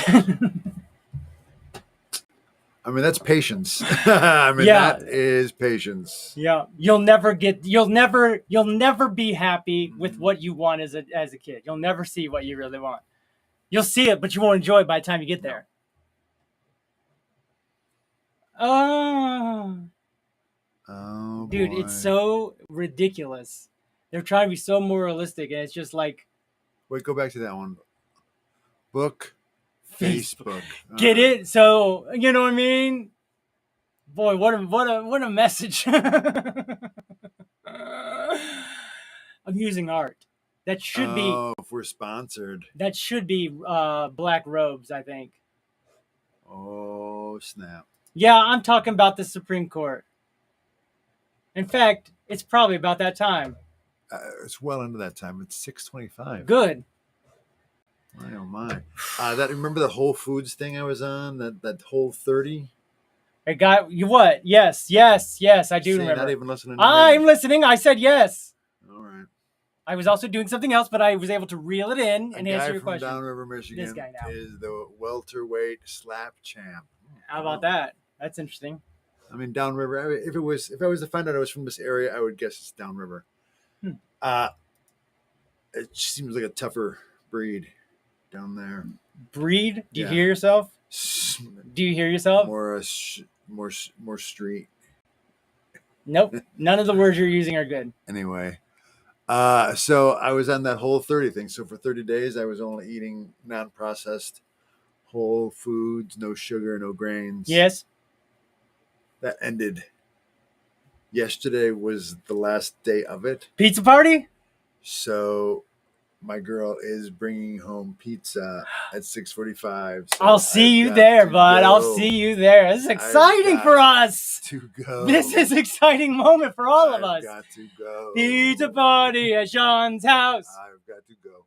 I mean, that's patience. That is patience. Yeah. You'll never be happy with what you want as a kid. You'll never see what you really want. You'll see it, but you won't enjoy it by the time you get there. Oh, dude, boy. It's so ridiculous. They're trying to be so moralistic, and it's just like... Wait, go back to that one. Book, Facebook. Get it? So, you know what I mean? Boy, what a message. I'm using art. That should be... Oh, if we're sponsored. That should be black robes, I think. Oh, snap. Yeah, I'm talking about the Supreme Court. In fact, it's probably about that time. It's well into that time. It's 6:25. Good. My oh my! Remember the Whole Foods thing I was on? That Whole 30. It got you what? Yes. I do remember. Not even listening. To I'm listening. I said yes. All right. I was also doing something else, but I was able to reel it in and answer your question. Downriver, Michigan. This guy now is the welterweight slap champ. How about that? That's interesting. I mean, downriver. If I was to find out I was from this area, I would guess it's downriver. It seems like a tougher breed down there. Breed? Do you hear yourself? Do you hear yourself? More street. Nope. None of the words you're using are good. Anyway, so I was on that Whole 30 thing. So for 30 days, I was only eating non-processed whole foods, no sugar, no grains. Yes. That ended. Yesterday was the last day of it. Pizza party? So my girl is bringing home pizza at 6:45. So I'll see you there, bud. I'll see you there. This is exciting for us. To go. This is an exciting moment for all of us. I've got to go. Pizza party at Sean's house. I've got to go.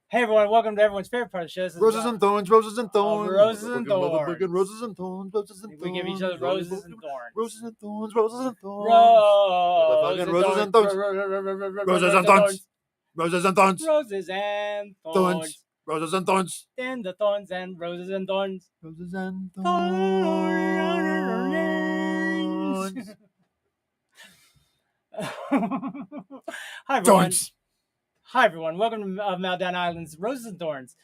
Hey everyone, welcome to everyone's favorite part of the show. This is Roses and thorns, roses and thorns. Roses and thorns. Roses and thorns, roses and thorns. We give each other roses and thorns. Roses and thorns, roses and thorns. Roses and thorns. Roses and thorns. Roses and thorns. Roses and thorns. Roses and thorns. And the thorns and roses and thorns. Roses and thorns. Hi everyone. Hi everyone. Welcome to Meltdown Island's Roses and Thorns.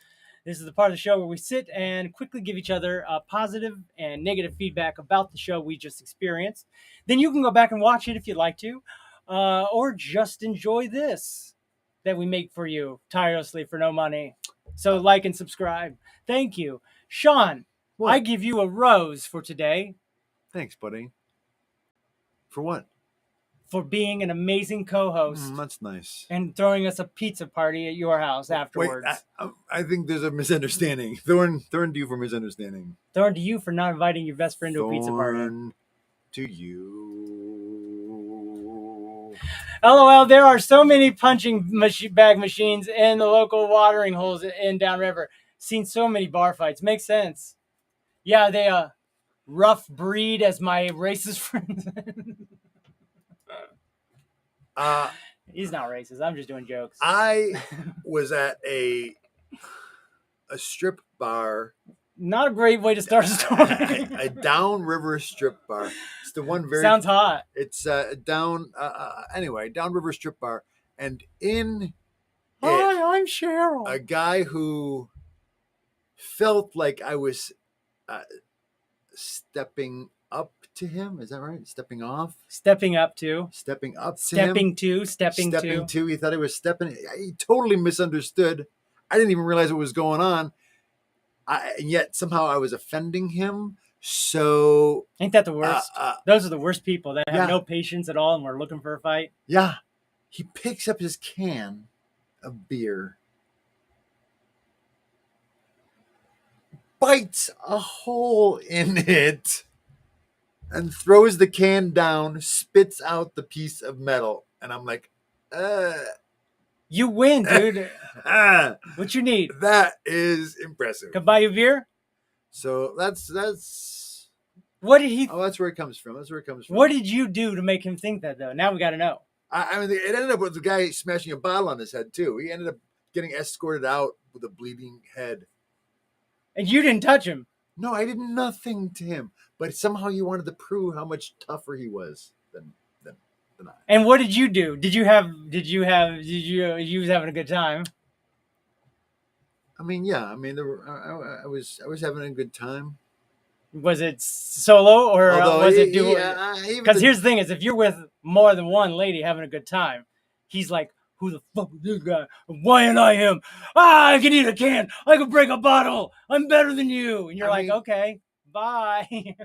This is the part of the show where we sit and quickly give each other positive and negative feedback about the show we just experienced. Then you can go back and watch it if you'd like to, or just enjoy this that we make for you tirelessly for no money. So like and subscribe. Thank you. Sean, I give you a rose for today. Thanks, buddy. For what? For being an amazing co-host. That's nice. And throwing us a pizza party at your house afterwards. Wait, I think there's a misunderstanding. Thorn to you for misunderstanding. Thorn to you for not inviting your best friend to a pizza party. Thorn to you. LOL, there are so many punching bag machines in the local watering holes in downriver. Seen so many bar fights. Makes sense. Yeah, they rough breed as my racist friends. He's not racist. I'm just doing jokes. I was at a strip bar. Not a great way to start a story. A downriver strip bar. It's the one very sounds hot. It's downriver strip bar, and in Hi, I'm Cheryl. A guy who felt like I was stepping up to him. Is that right? Stepping off? Stepping up to. Stepping up to stepping him. To. Stepping to. He thought he was stepping. He totally misunderstood. I didn't even realize what was going on. And yet somehow I was offending him. So ain't that the worst? Those are the worst people that have no patience at all and we're looking for a fight. Yeah. He picks up his can of beer, bites a hole in it, and throws the can down, spits out the piece of metal. And I'm like, you win, dude. What you need? That is impressive. Can buy you beer? So that's what did he? Oh, that's where it comes from. What did you do to make him think that, though? Now we got to know. I mean, it ended up with the guy smashing a bottle on his head too. He ended up getting escorted out with a bleeding head. And you didn't touch him? No, I did nothing to him. But somehow you wanted to prove how much tougher he was than I. And what did you do? You was having a good time? I mean, yeah. I mean, I was having a good time. Was it solo or was it duo? Because here's the thing: is if you're with more than one lady having a good time, he's like, "Who the fuck is this guy? Why ain't I him? I can eat a can. I can break a bottle. I'm better than you." And you're okay, bye. I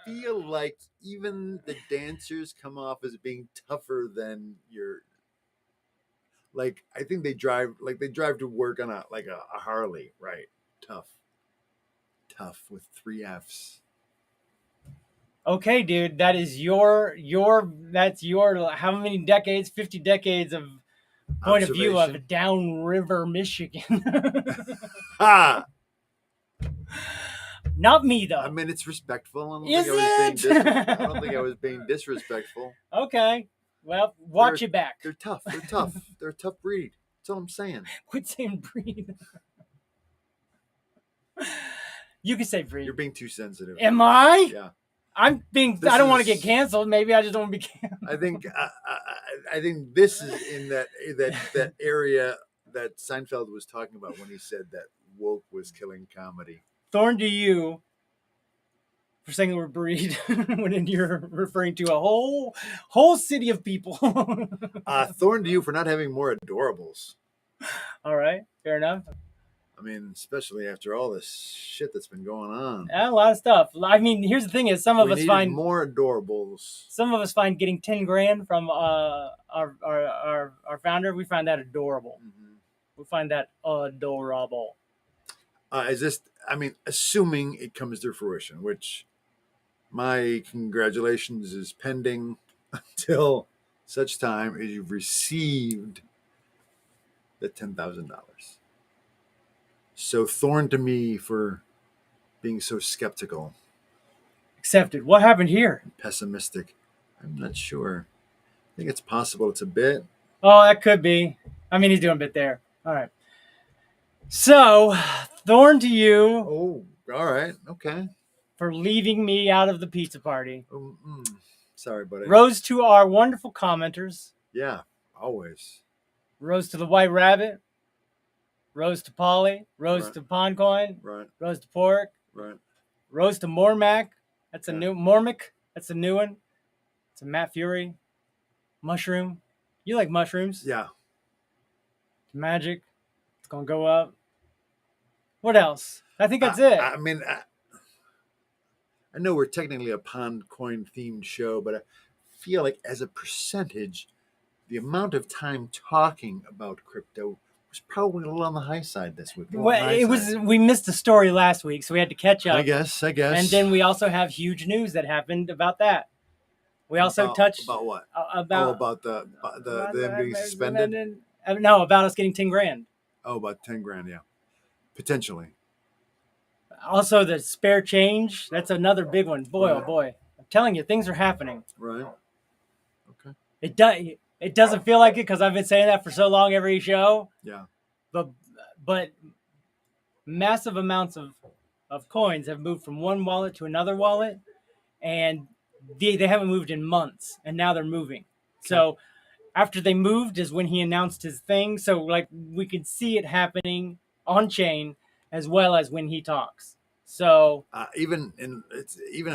feel like even the dancers come off as being tougher than your. Like I think they drive to work on a Harley, right? Tough with 3 Fs. Okay, dude, that is that's your how many decades? 50 decades of point of view of downriver Michigan. Not me though. I mean, it's respectful. I don't think I was being disrespectful. Okay. Well, watch it back. They're tough. They're a tough breed. That's all I'm saying. Quit saying breed. You can say breed. You're being too sensitive. Am I? Yeah. I don't want to get canceled. Maybe I just don't want to be canceled. I think this is in that area that Seinfeld was talking about when he said that woke was killing comedy. Thorn to you for saying the word breed when you're referring to a whole city of people. Thorn to you for not having more adorables. All right, fair enough. I mean, especially after all this shit that's been going on. A lot of stuff. I mean, here's the thing: is some of us find more adorables. Some of us find getting $10,000 from our founder. We find that adorable. Mm-hmm. We find that adorable. Is this? I mean, assuming it comes to fruition, which my congratulations is pending until such time as you've received the $10,000. So thorn to me for being so skeptical. Accepted. What happened here? Pessimistic. I'm not sure. I think it's possible it's a bit. Oh, that could be. I mean, he's doing a bit there. All right. So, thorn to you. Oh, all right. Okay. For leaving me out of the pizza party. Sorry, buddy. Rose to our wonderful commenters. Yeah, always. Rose to the White Rabbit. Rose to Polly. Rose to Pondcoin. Right. Rose to Pork. Right. Rose to MorMec. That's a new MorMec. That's a new one. It's a Matt Fury. Mushroom. You like mushrooms? Yeah. Magic. It's gonna go up. What else? I think that's it. I mean, I know we're technically a Pondcoin themed show, but I feel like as a percentage, the amount of time talking about crypto was probably a little on the high side this week. Well, it was. We missed the story last week, so we had to catch up. I guess. And then we also have huge news that happened about that. We also touched about what? About them being suspended. No, about us getting $10,000. Oh, about $10,000, yeah, potentially. Also, the spare change. That's another big one. Boy, oh boy! I'm telling you, things are happening. Right. Okay. It does. It doesn't feel like it because I've been saying that for so long every show. Yeah. But massive amounts of coins have moved from one wallet to another wallet, and they haven't moved in months, and now they're moving. Okay. So after they moved is when he announced his thing. So like we can see it happening on chain as well as when he talks. So even in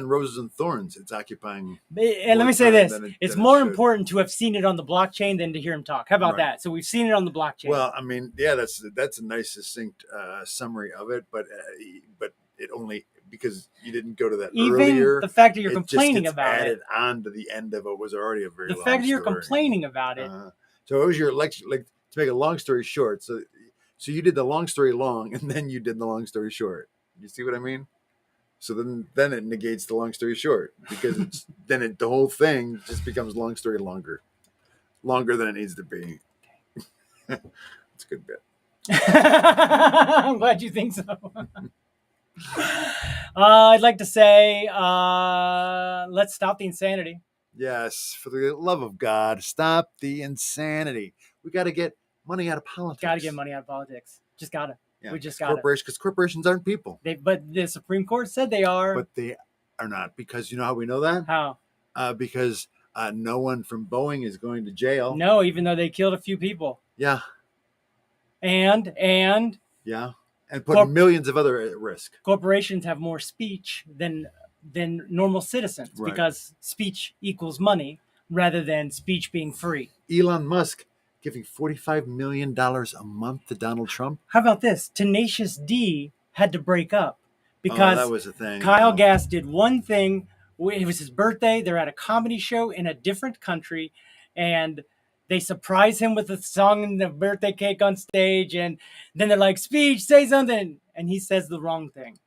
Roses and Thorns, it's occupying. And let me say this: it's more important to have seen it on the blockchain than to hear him talk. How about that? So we've seen it on the blockchain. Well, I mean, yeah, that's a nice succinct summary of it, but it only because you didn't go to that earlier. The fact that you're complaining about added on to the end of what was already a very long the fact that you're story. Complaining about it. So it was your lecture, like to make a long story short. So you did the long story long, and then you did the long story short. You see what I mean? So then it negates the long story short because the whole thing just becomes long story longer than it needs to be. It's a good bit. I'm glad you think so. I'd like to say, let's stop the insanity. Yes, for the love of God, stop the insanity. We got to get money out of politics. Got to get money out of politics. Just got to. Yeah, we just got to. Because corporations aren't people. But the Supreme Court said they are. But they are not. Because you know how we know that? How? Because no one from Boeing is going to jail. No, even though they killed a few people. Yeah. And yeah, and put millions of other at risk. Corporations have more speech than normal citizens because speech equals money rather than speech being free. Elon Musk giving $45 million a month to Donald Trump. How about this? Tenacious D had to break up because that was a thing. Kyle Gass did one thing. It was his birthday. They're at a comedy show in a different country, and they surprise him with a song and the birthday cake on stage, and then they're like, "Speech, say something," and he says the wrong thing.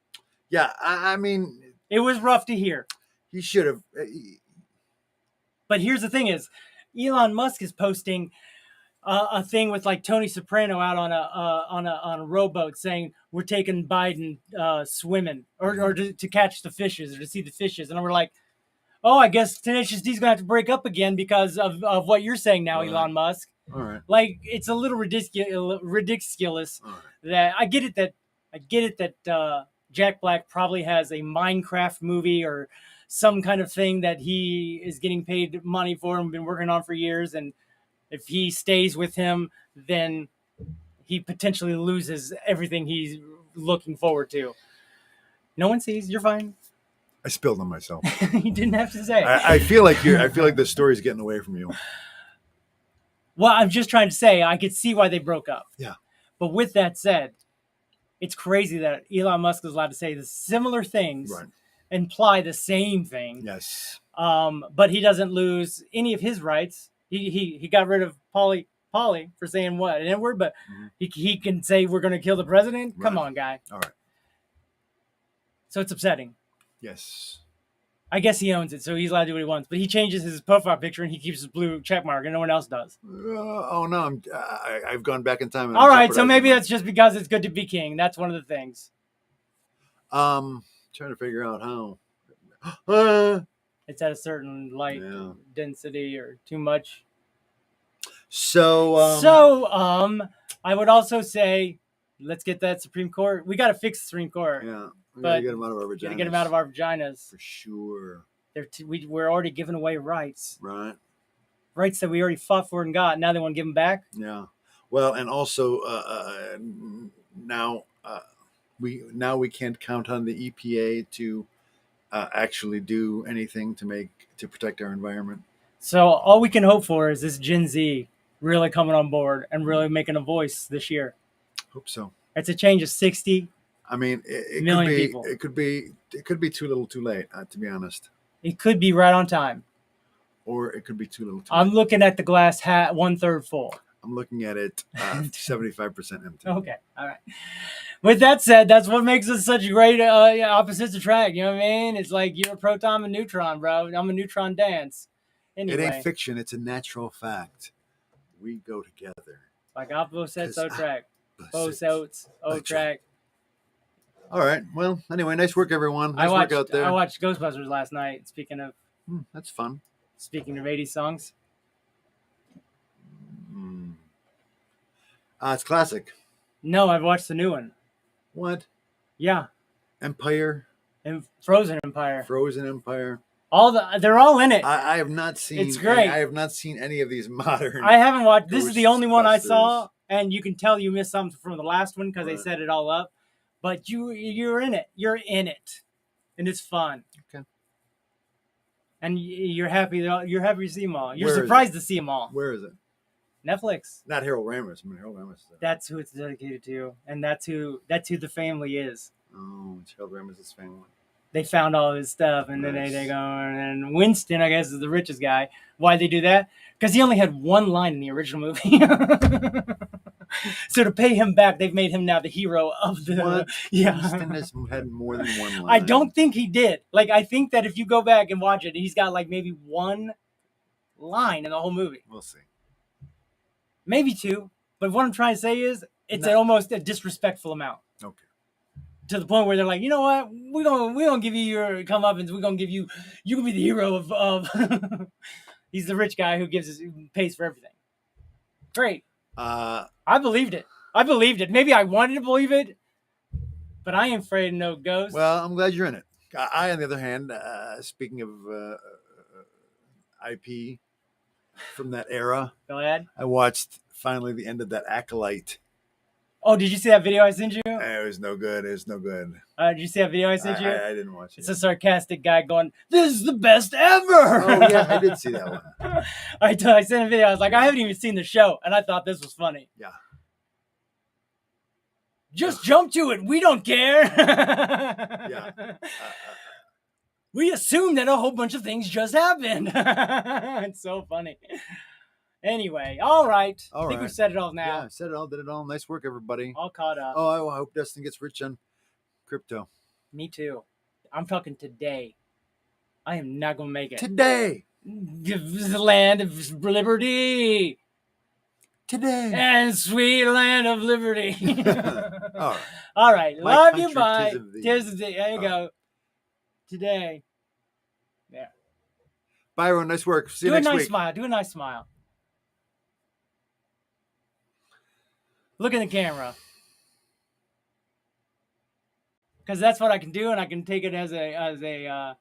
Yeah, I mean, it was rough to hear. He should have. But here's the thing: is Elon Musk is posting a thing with like Tony Soprano out on a rowboat saying we're taking Biden swimming or to catch the fishes or to see the fishes, and we're like, oh, I guess Tenacious D's gonna have to break up again because of what you're saying now, Elon Musk. All right. Like it's a little ridiculous that I get it that Jack Black probably has a Minecraft movie or some kind of thing that he is getting paid money for and been working on for years, and if he stays with him, then he potentially loses everything he's looking forward to. No one sees. You're fine. I spilled on myself. You didn't have to say. I feel like the story's getting away from you. Well, I'm just trying to say I could see why they broke up. Yeah. But with that said, it's crazy that Elon Musk is allowed to say the similar things, imply the same thing. Yes. But he doesn't lose any of his rights. He got rid of Polly Pauly for saying what an N-word, but he can say we're going to kill the president. Right. Come on, guy. All right. So it's upsetting. Yes. I guess he owns it, so he's allowed to do what he wants. But he changes his profile picture and he keeps his blue check mark, and no one else does. Oh no, I've gone back in time. And All right, so maybe that's just because it's good to be king. That's one of the things. Trying to figure out how. It's at a certain light density or too much. So I would also say, let's get that Supreme Court. We got to fix the Supreme Court. Yeah. We gotta get them out of our vaginas. Gotta get them out of our vaginas. For sure. We're already giving away rights. Right. Rights that we already fought for and got. Now they want to give them back. Yeah. Well, and also now we can't count on the EPA to actually do anything to protect our environment. So all we can hope for is this Gen Z really coming on board and really making a voice this year. Hope so. It's a change of 60. I mean, it million could be, people. It could be too little, too late. To be honest. It could be right on time, or it could be too little, too I'm late. looking at the glass 1/3 full. I'm looking at it 75% empty. Okay, all right. With that said, that's what makes us such great opposites attract. You know what I mean? It's like you're a proton, I'm a neutron, bro. I'm a neutron dance. Anyway, it ain't fiction. It's a natural fact. We go together. Like opposites attract. Both attract. All right. Well, anyway, nice work, everyone. Nice work out there. I watched Ghostbusters last night. Speaking of, that's fun. Speaking of 80s songs, it's classic. No, I've watched the new one. What? Yeah. Empire. And Frozen Empire. Frozen Empire. They're all in it. I have not seen. It's great. I have not seen any of these modern. I haven't watched. This is the only one I saw, and you can tell you missed something from the last one because they set it all up. But you're in it. You're in it, and it's fun. Okay. And you're happy. You're happy to see them all. You're surprised to see them all. Where is it? Netflix. Not Harold Ramis. I mean, Harold Ramis. That's who it's dedicated to, and that's who the family is. Oh, it's Harold Ramis' family. They found all his stuff, and then they go, and Winston, I guess, is the richest guy. Why'd they do that? Because he only had one line in the original movie. So to pay him back, they've made him now the hero of the. What? Yeah. Winston has had more than one line. I don't think he did. Like, I think that if you go back and watch it, he's got like maybe one line in the whole movie. We'll see. Maybe two. But what I'm trying to say is, it's almost a disrespectful amount. Okay. To the point where they're like, you know what? We're gonna give you your comeuppance. We're gonna give you. You can be the hero of. He's the rich guy who pays for everything. Great. I believed it. Maybe I wanted to believe it, but I ain't afraid of no ghosts. Well, I'm glad you're in it. I, on the other hand, speaking of IP from that era, go ahead. I watched finally the end of that Acolyte. Oh, did you see that video I sent you? It was no good. Did you see that video I sent you? I didn't watch it. It's a sarcastic guy going, "This is the best ever." Oh yeah, I did see that one. I sent a video. I was like, I haven't even seen the show, and I thought this was funny. Yeah. Just jump to it. We don't care. Yeah. We assume that a whole bunch of things just happened. It's so funny. Anyway, all right. I think we've said it all now. Yeah, said it all, did it all. Nice work, everybody. All caught up. Oh, I hope Dustin gets rich on crypto. Me too. I'm talking today. I am not going to make it. Today. The land of liberty. Today. And sweet land of liberty. All right. All right. My Love you. country, Bye. 'tis of thee. There you go. Right. Today. Yeah. Bye, everyone. Nice work. See you Do a next nice week. smile. Do a nice smile. Look in the camera. Because that's what I can do, and I can take it as a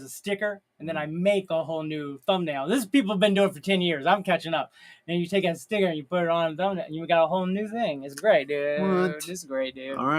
sticker, and then I make a whole new thumbnail. This is people have been doing for 10 years. I'm catching up. And you take a sticker and you put it on a thumbnail, and you got a whole new thing. It's great, dude. What? It's great, dude. All right.